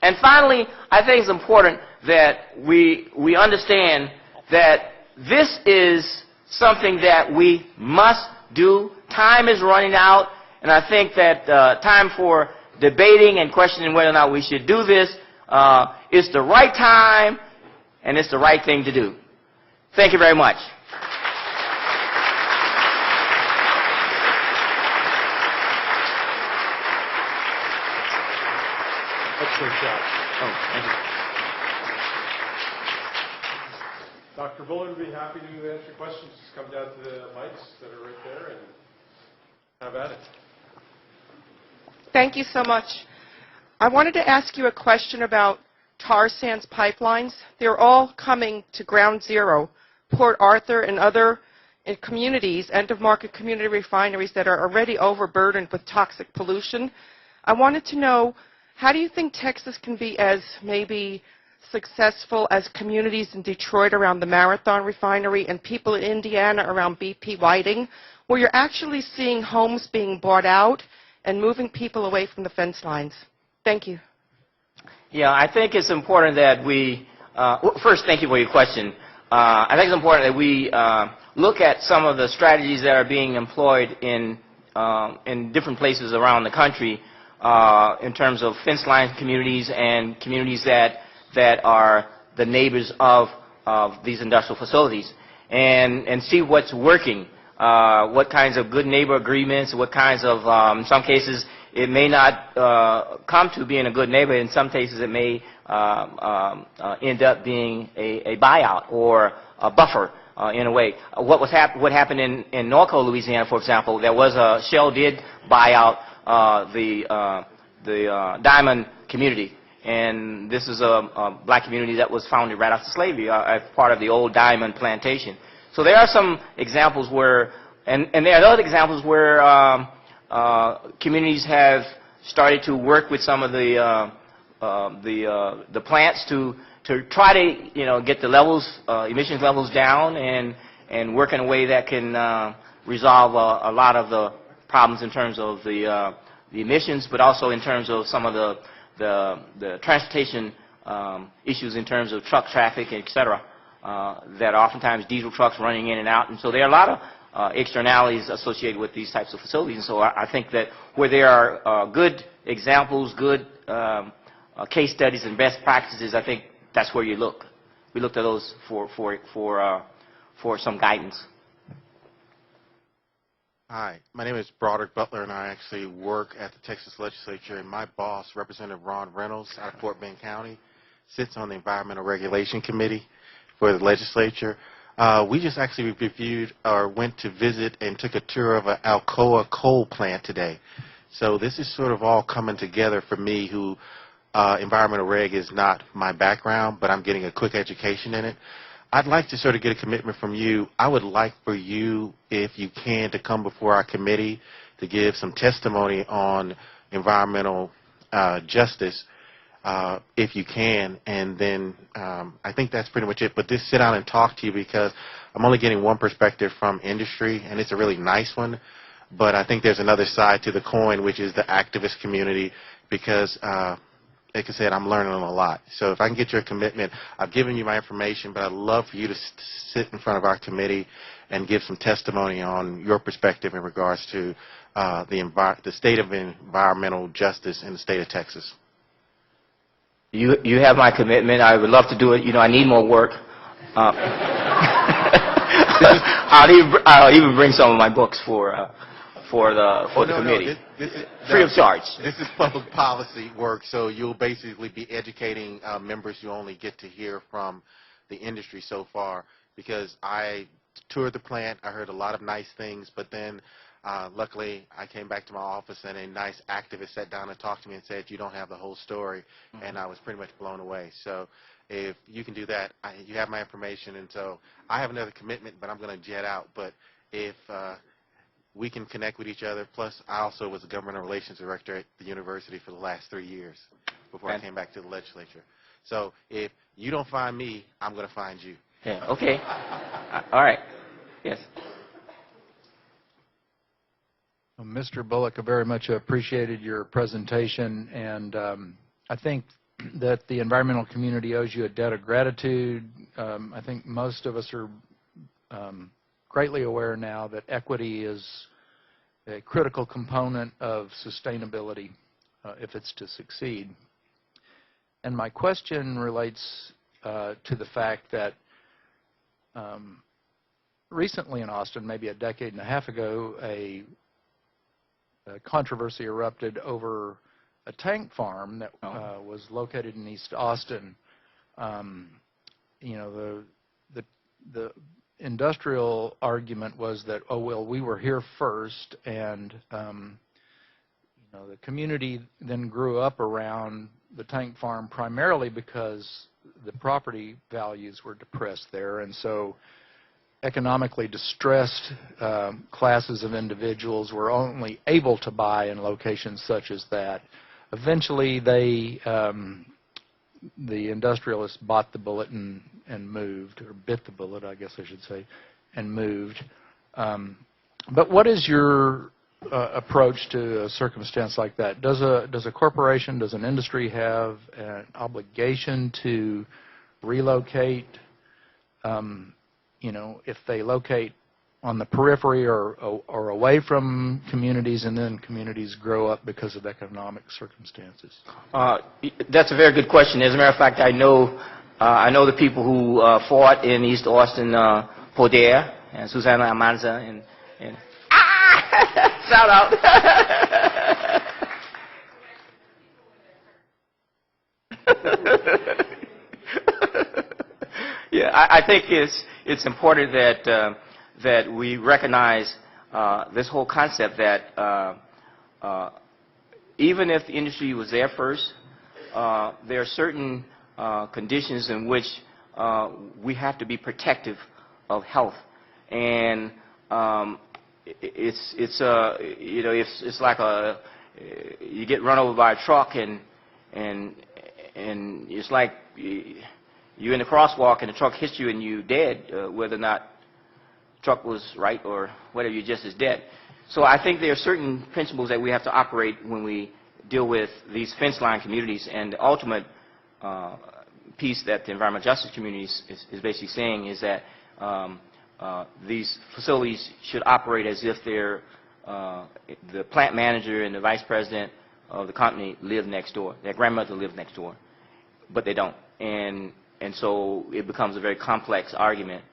And finally, I think it's important that we understand that this is something that we must do. Time is running out, and I think that time for debating and questioning whether or not we should do this is the right time, and it's the right thing to do. Thank you very much. shot. Oh, thank you. Dr. Bullard would be happy to answer questions. Just come down to the mics that are right there and have at it. Thank you so much. I wanted to ask you a question about tar sands pipelines. They're all coming to ground zero. Port Arthur and other communities, end-of-market community refineries that are already overburdened with toxic pollution. I wanted to know, how do you think Texas can be as maybe successful as communities in Detroit around the Marathon refinery and people in Indiana around BP Whiting, where you're actually seeing homes being bought out and moving people away from the fence lines? Thank you. Yeah, I think it's important that we, first, thank you for your question. I think it's important that we look at some of the strategies that are being employed in different places around the country in terms of fence line communities and communities that are the neighbors of these industrial facilities, and see what's working, what kinds of good neighbor agreements, what kinds of, in some cases, it may not come to being a good neighbor. In some cases, it may end up being a buyout or a buffer in a way. What happened in Norco, Louisiana, for example, there was Shell did buy out the diamond community. And this is a black community that was founded right after slavery as part of the old diamond plantation. So there are some examples where, and there are other examples where communities have started to work with some of the plants to try to get the levels, emissions levels down, and work in a way that can resolve a lot of the problems in terms of the emissions, but also in terms of some of the transportation issues in terms of truck traffic, et cetera, that are oftentimes diesel trucks running in and out. And so there are a lot of externalities associated with these types of facilities. And so I think that where there are good examples, good case studies and best practices, I think that's where you look. We looked at those for some guidance. Hi, my name is Broderick Butler, and I actually work at the Texas Legislature, and my boss, Representative Ron Reynolds out of Fort Bend County, sits on the Environmental Regulation Committee for the legislature. We just actually reviewed or went to visit and took a tour of an Alcoa coal plant today. So this is sort of all coming together for me, who environmental reg is not my background, but I'm getting a quick education in it. I'd like to sort of get a commitment from you. I would like for you, if you can, to come before our committee to give some testimony on environmental justice, if you can. And then I think that's pretty much it. But just sit down and talk to you, because I'm only getting one perspective from industry, and it's a really nice one. But I think there's another side to the coin, which is the activist community, because like I said, I'm learning a lot. So if I can get your commitment, I've given you my information, but I'd love for you to sit in front of our committee and give some testimony on your perspective in regards to the state of environmental justice in the state of Texas. You have my commitment. I would love to do it. I need more work. I'll even bring some of my books for the committee. Free of charge. This is public policy work, so you'll basically be educating members you only get to hear from the industry so far, because I toured the plant. I heard a lot of nice things, but then luckily I came back to my office and a nice activist sat down and talked to me and said, you don't have the whole story, and I was pretty much blown away. So if you can do that, you have my information, and so I have another commitment, but I'm going to jet out. But if we can connect with each other. Plus, I also was a government relations director at the university for the last 3 years before I came back to the legislature. So if you don't find me, I'm going to find you. Yeah, okay. All right. Yes. Mr. Bullock, I very much appreciated your presentation, and I think that the environmental community owes you a debt of gratitude. I think most of us are greatly aware now that equity is a critical component of sustainability if it's to succeed. And my question relates to the fact that recently in Austin, maybe a decade and a half ago, a controversy erupted over a tank farm that was located in East Austin. You know, the industrial argument was that, oh, well, we were here first, and you know, the community then grew up around the tank farm primarily because the property values were depressed there, and so economically distressed classes of individuals were only able to buy in locations such as that. Eventually, the industrialists bought the bullet and moved, or bit the bullet, I guess I should say, and moved. But what is your approach to a circumstance like that? Does a corporation, does an industry have an obligation to relocate? You know, if they locate on the periphery or away from communities, and then communities grow up because of economic circumstances? That's a very good question. As a matter of fact, I know the people who fought in East Austin, Poder and Susana Amanza, and shout out. Yeah, I think it's important that we recognize this whole concept that even if the industry was there first, there are certain conditions in which we have to be protective of health, and it's you know, it's like you get run over by a truck, and it's like you're in the crosswalk and the truck hits you and you're dead, whether or not the truck was right or whether you're just as dead. So I think there are certain principles that we have to operate when we deal with these fence line communities, and the ultimate piece that the environmental justice community is basically saying is that these facilities should operate as if they're the plant manager and the vice president of the company live next door. Their grandmother lived next door, but they don't. And so it becomes a very complex argument.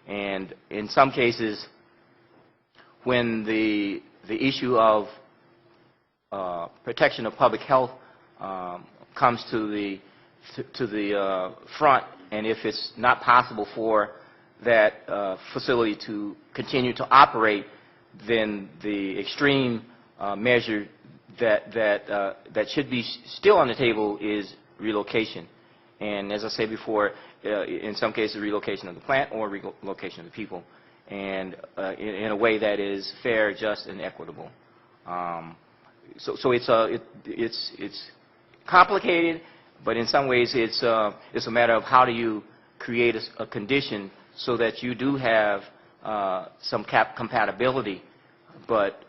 And in some cases, when the issue of protection of public health comes to the front, and if it's not possible for that facility to continue to operate, then the extreme measure that should be still on the table is relocation. And as I said before, in some cases, relocation of the plant or relocation of the people, and in a way that is fair, just, and equitable. So it's complicated, but in some ways it's a matter of how do you create a condition so that you do have some compatibility, but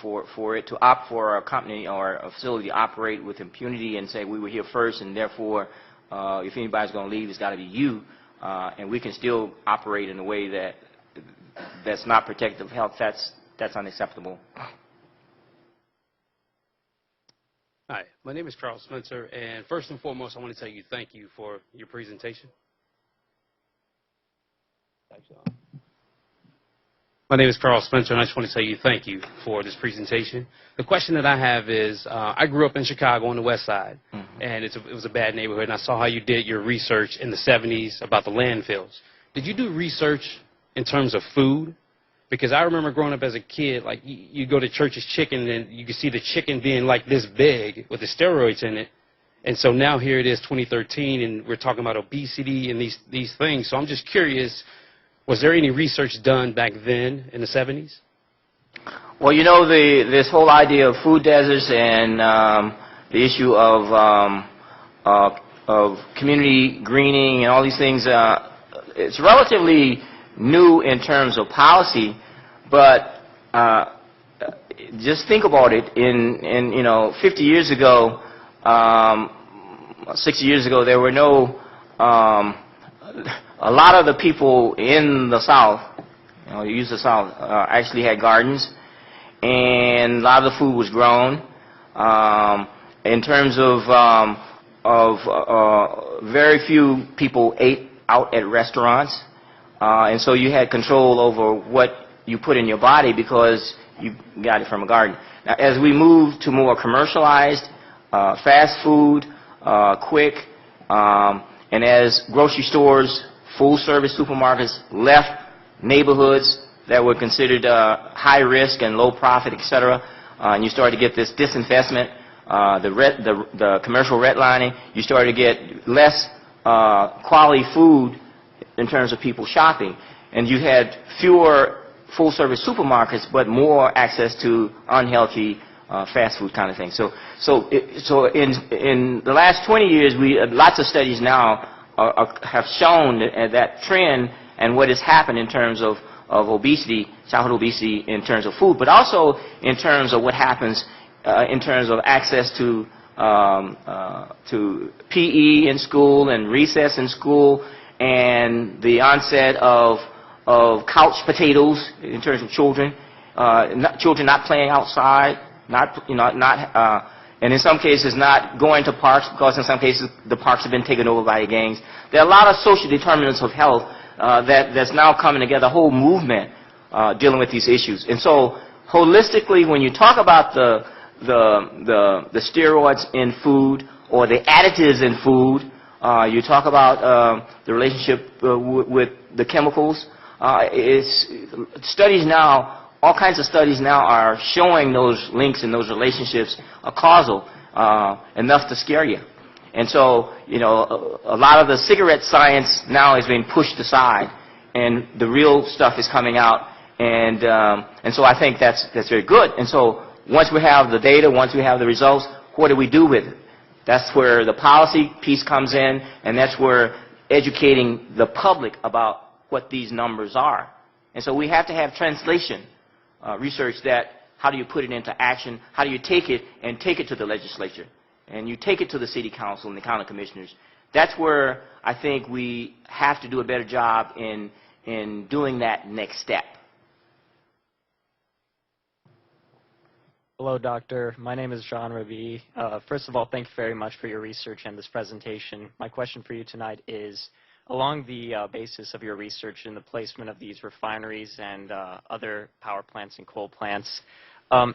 for it to opt for a company or a facility to operate with impunity and say we were here first, and therefore if anybody's going to leave, it's got to be you, and we can still operate in a way that's not protective of health. That's unacceptable. Hi, my name is Charles Spencer, and first and foremost, I want to tell you thank you for your presentation. My name is Charles Spencer, and I just want to tell you thank you for this presentation. The question that I have is, I grew up in Chicago on the west side, and it was a bad neighborhood, and I saw how you did your research in the 70s about the landfills. Did you do research in terms of food? Because I remember growing up as a kid, like you go to Church's Chicken, and you could see the chicken being like this big with the steroids in it. And so now here it is, 2013, and we're talking about obesity and these things. So I'm just curious, was there any research done back then in the 70s? Well, you know, this whole idea of food deserts and the issue of community greening and all these things, it's relatively new in terms of policy, but just think about it. In you know, 50 years ago, 60 years ago, there were no a lot of the people in the South, you know, use the South, actually had gardens, and a lot of the food was grown. In terms of very few people ate out at restaurants, and so you had control over what you put in your body because you got it from a garden. Now, as we move to more commercialized fast food, quick, and as grocery stores, full-service supermarkets left neighborhoods that were considered high risk and low profit, etc., and you started to get this disinvestment, the commercial redlining, you started to get less quality food in terms of people shopping, and you had fewer full-service supermarkets, but more access to unhealthy fast food kind of thing. So in the last 20 years, lots of studies now have shown that trend and what has happened in terms of obesity, childhood obesity in terms of food, but also in terms of what happens in terms of access to PE in school and recess in school, and the onset of couch potatoes in terms of children, children not playing outside, and in some cases not going to parks because in some cases the parks have been taken over by the gangs. There are a lot of social determinants of health that's now coming together, a whole movement dealing with these issues. And so holistically, when you talk about the steroids in food or the additives in food, you talk about the relationship with the chemicals. Studies now, all kinds of studies now are showing those links and those relationships are causal enough to scare you. And so, a lot of the cigarette science now is being pushed aside, and the real stuff is coming out. And so I think that's very good. And so once we have the data, once we have the results, what do we do with it? That's where the policy piece comes in, and that's where educating the public about what these numbers are. And so we have to have translation research that how do you put it into action, how do you take it and take it to the legislature, and you take it to the city council and the county commissioners. That's where I think we have to do a better job in doing that next step. Hello, Doctor. My name is Jean Ravi. First of all, thank you very much for your research and this presentation. My question for you tonight is, along the basis of your research in the placement of these refineries and other power plants and coal plants,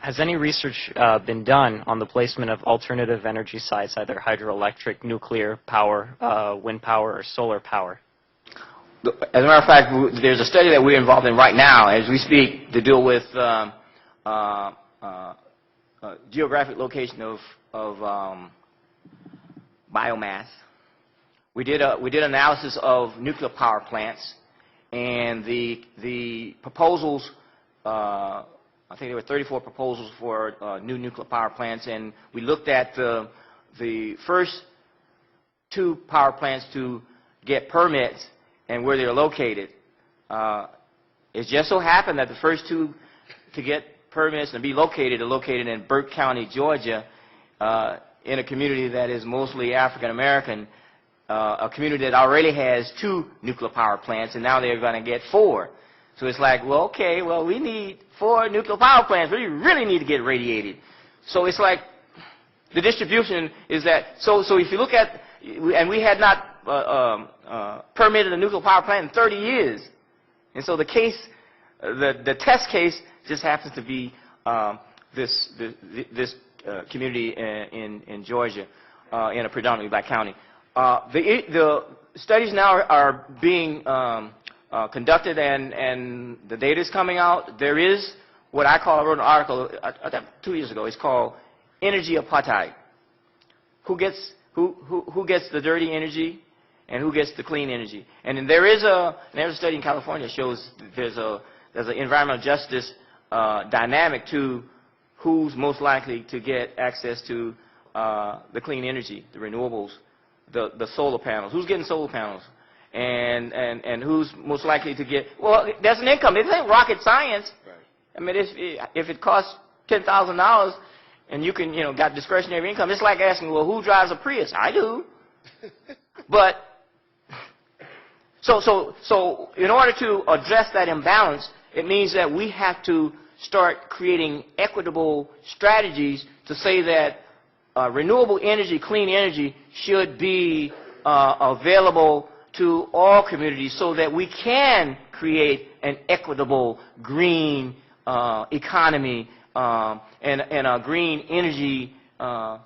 has any research been done on the placement of alternative energy sites, either hydroelectric, nuclear power, wind power, or solar power? As a matter of fact, there's a study that we're involved in right now as we speak to deal with geographic location of biomass. We did analysis of nuclear power plants, and the proposals, I think there were 34 proposals for new nuclear power plants, and we looked at the first 2 power plants to get permits and where they're located. It just so happened that the first 2 to get permits and be located are located in Burke County, Georgia, in a community that is mostly African American, a community that already has 2 nuclear power plants, and now they're going to get 4. So it's like, well, okay, well, we need 4 nuclear power plants. We really need to get radiated. So it's like the distribution is that. So if you look at, and we had not permitted a nuclear power plant in 30 years, and so the case, the test case just happens to be this community in Georgia, in a predominantly black county. The studies now are being conducted, and the data is coming out. There is what I wrote an article 2 years ago. It's called Energy Apartheid. Who gets the dirty energy, and who gets the clean energy? And then there's a study in California that shows there's an environmental justice dynamic to who's most likely to get access to the clean energy, the renewables, the solar panels. Who's getting solar panels? And who's most likely to get, well, there's an income. It ain't rocket science. Right. I mean, if it costs $10,000 and you can, got discretionary income, it's like asking, well, who drives a Prius? I do. But, so in order to address that imbalance, it means that we have to start creating equitable strategies to say that renewable energy, clean energy, should be available to all communities so that we can create an equitable green economy and a green energy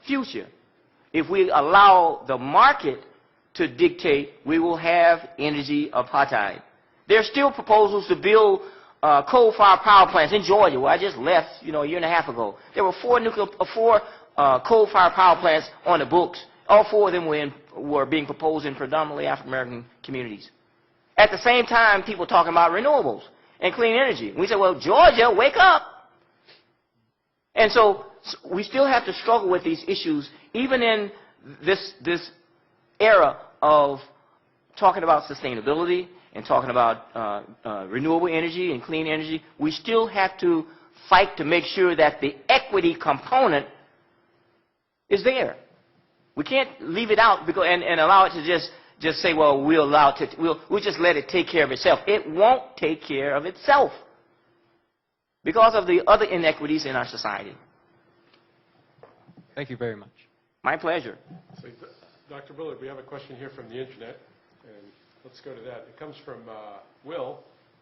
future. If we allow the market to dictate, we will have energy apartheid. There are still proposals to build coal-fired power plants in Georgia, where I just left, a year and a half ago. There were four coal-fired power plants on the books. All four of them were being proposed in predominantly African-American communities. At the same time, people talking about renewables and clean energy. We said, well, Georgia, wake up. And so we still have to struggle with these issues, even in this era of talking about sustainability and talking about renewable energy and clean energy. We still have to fight to make sure that the equity component is there. We can't leave it out and allow it to just say, well, we'll just let it take care of itself. It won't take care of itself because of the other inequities in our society. Thank you very much. My pleasure. So, Dr. Bullard, we have a question here from the internet, and let's go to that. It comes from Will,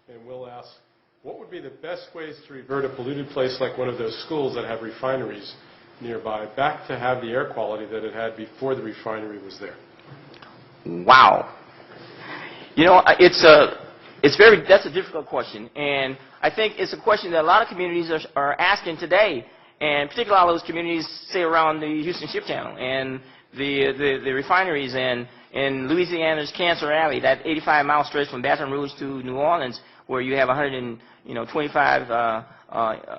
and Will asks, what would be the best ways to revert a polluted place like one of those schools that have refineries nearby back to have the air quality that it had before the refinery was there? Wow. That's a difficult question, and I think it's a question that a lot of communities are asking today, and particularly all those communities, say, around the Houston Ship Channel and the refineries, and in Louisiana's Cancer Alley, that 85-mile stretch from Baton Rouge to New Orleans, where you have 125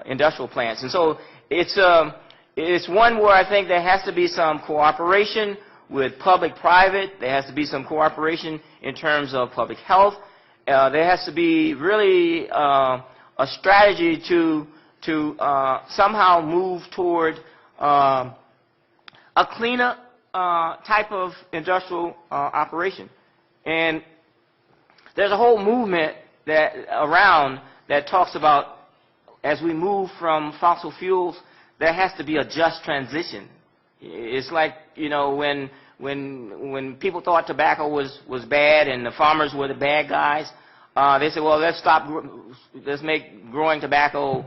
industrial plants. And so it's one where I think there has to be some cooperation with public-private. There has to be some cooperation in terms of public health. There has to be really a strategy to somehow move toward a cleaner type of industrial operation. And there's a whole movement that talks about, as we move from fossil fuels, there has to be a just transition. It's like, when people thought tobacco was bad and the farmers were the bad guys, they said, well, let's make growing tobacco,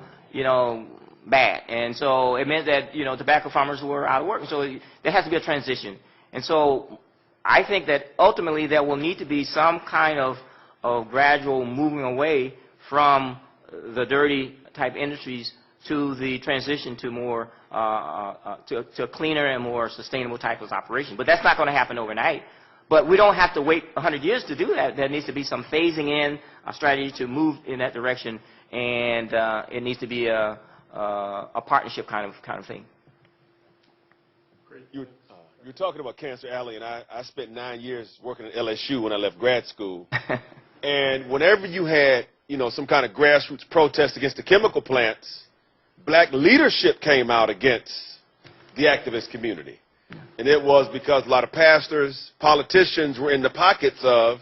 bad. And so it meant that, tobacco farmers were out of work. And so there has to be a transition. And so I think that ultimately there will need to be some kind of gradual moving away from the dirty type industries to the transition to more to a cleaner and more sustainable type of operation. But that's not going to happen overnight. But we don't have to wait 100 years to do that. There needs to be some phasing in, a strategy to move in that direction, and it needs to be a partnership kind of thing. Great. You were talking about Cancer Alley, and I spent 9 years working at LSU when I left grad school. And whenever you had, some kind of grassroots protest against the chemical plants, black leadership came out against the activist community. And it was because a lot of pastors, politicians were in the pockets of,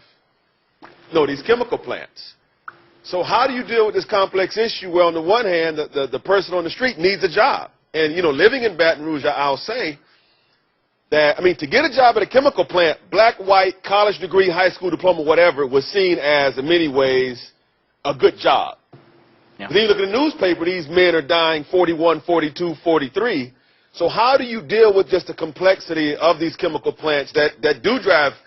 these chemical plants. So how do you deal with this complex issue where on the one hand, the person on the street needs a job? And, living in Baton Rouge, I'll say that, to get a job at a chemical plant, black, white, college degree, high school diploma, whatever, was seen as, in many ways, a good job. Yeah. But then you look at the newspaper, these men are dying 41, 42, 43. So how do you deal with just the complexity of these chemical plants that do drive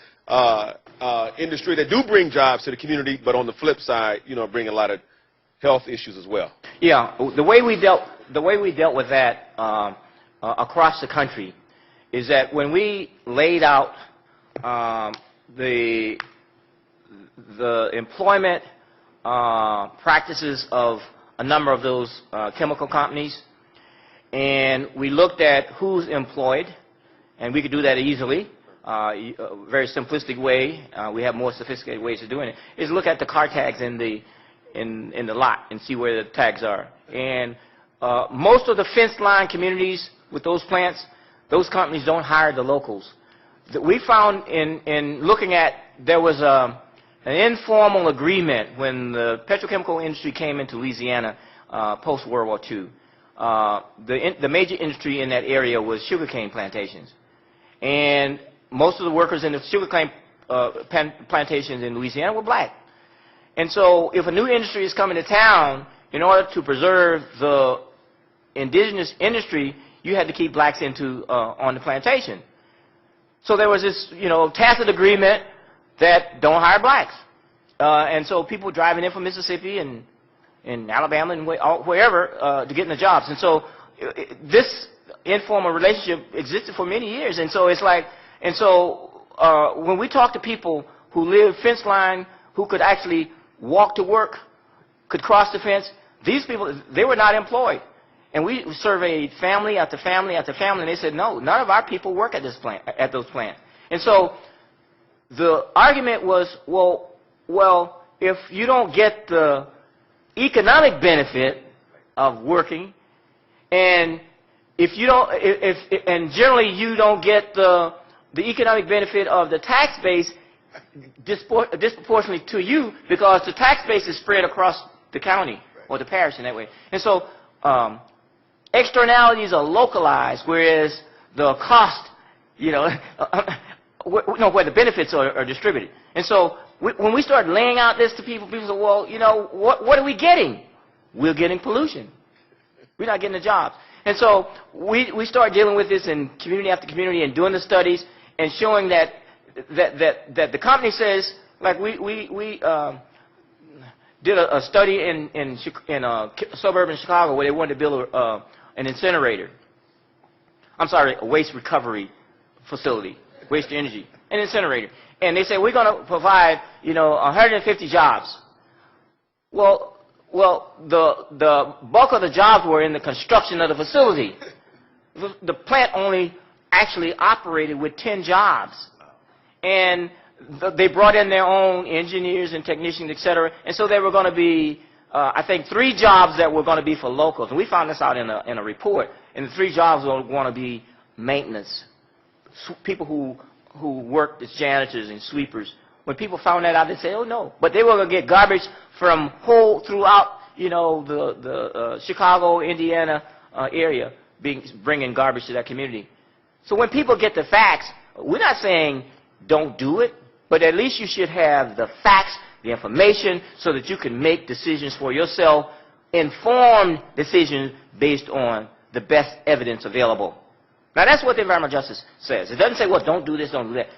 industry, that do bring jobs to the community, but on the flip side, bring a lot of health issues as well? Yeah, the way we dealt with that across the country is that when we laid out the employment practices of a number of those chemical companies, and we looked at who's employed, and we could do that easily. A very simplistic way. We have more sophisticated ways of doing it. Is look at the car tags in the lot and see where the tags are. And most of the fence line communities with those plants, those companies don't hire the locals. We found in looking at, there was an informal agreement when the petrochemical industry came into Louisiana post World War II. The major industry in that area was sugarcane plantations, and most of the workers in the sugarcane plantations in Louisiana were black. And so if a new industry is coming to town, in order to preserve the indigenous industry, you had to keep blacks on the plantation. So there was this, tacit agreement that don't hire blacks. And so people driving in from Mississippi and in Alabama and wherever to get in the jobs. And so this informal relationship existed for many years. And so it's like, when we talk to people who live fence line, who could actually walk to work, could cross the fence, these people, they were not employed. And we surveyed family after family after family, and they said, no, none of our people work at those plants. And so the argument was, well, if you don't get the economic benefit of working, and if you don't, and generally you don't get the economic benefit of the tax base disproportionately to you, because the tax base is spread across the county or the parish in that way. And so externalities are localized, whereas the cost, where the benefits are distributed. And so when we start laying out this to people, people say, well, what are we getting? We're getting pollution. We're not getting the jobs. And so we start dealing with this in community after community and doing the studies and showing that the company says, like we did a study in suburban Chicago where they wanted to build an incinerator. I'm sorry, a waste recovery facility, waste to energy, an incinerator. And they say, we're going to provide, 150 jobs. Well, the bulk of the jobs were in the construction of the facility. The plant only actually operated with 10 jobs. And they brought in their own engineers and technicians, et cetera. And so there were going to be, I think, 3 jobs that were going to be for locals. And we found this out in a report. And the 3 jobs were going to be maintenance, people who worked as janitors and sweepers. When people found that out, they say, oh, no. But they were going to get garbage from throughout, the Chicago, Indiana area, bringing garbage to that community. So when people get the facts, we're not saying don't do it, but at least you should have the facts, the information, so that you can make decisions for yourself, informed decisions based on the best evidence available. Now, that's what the environmental justice says. It doesn't say, well, don't do this, don't do that.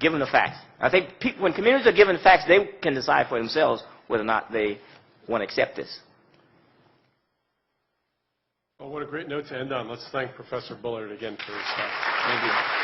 Give them the facts. I think when communities are given the facts, they can decide for themselves whether or not they want to accept this. Well, what a great note to end on. Let's thank Professor Bullard again for his talk. Thank you.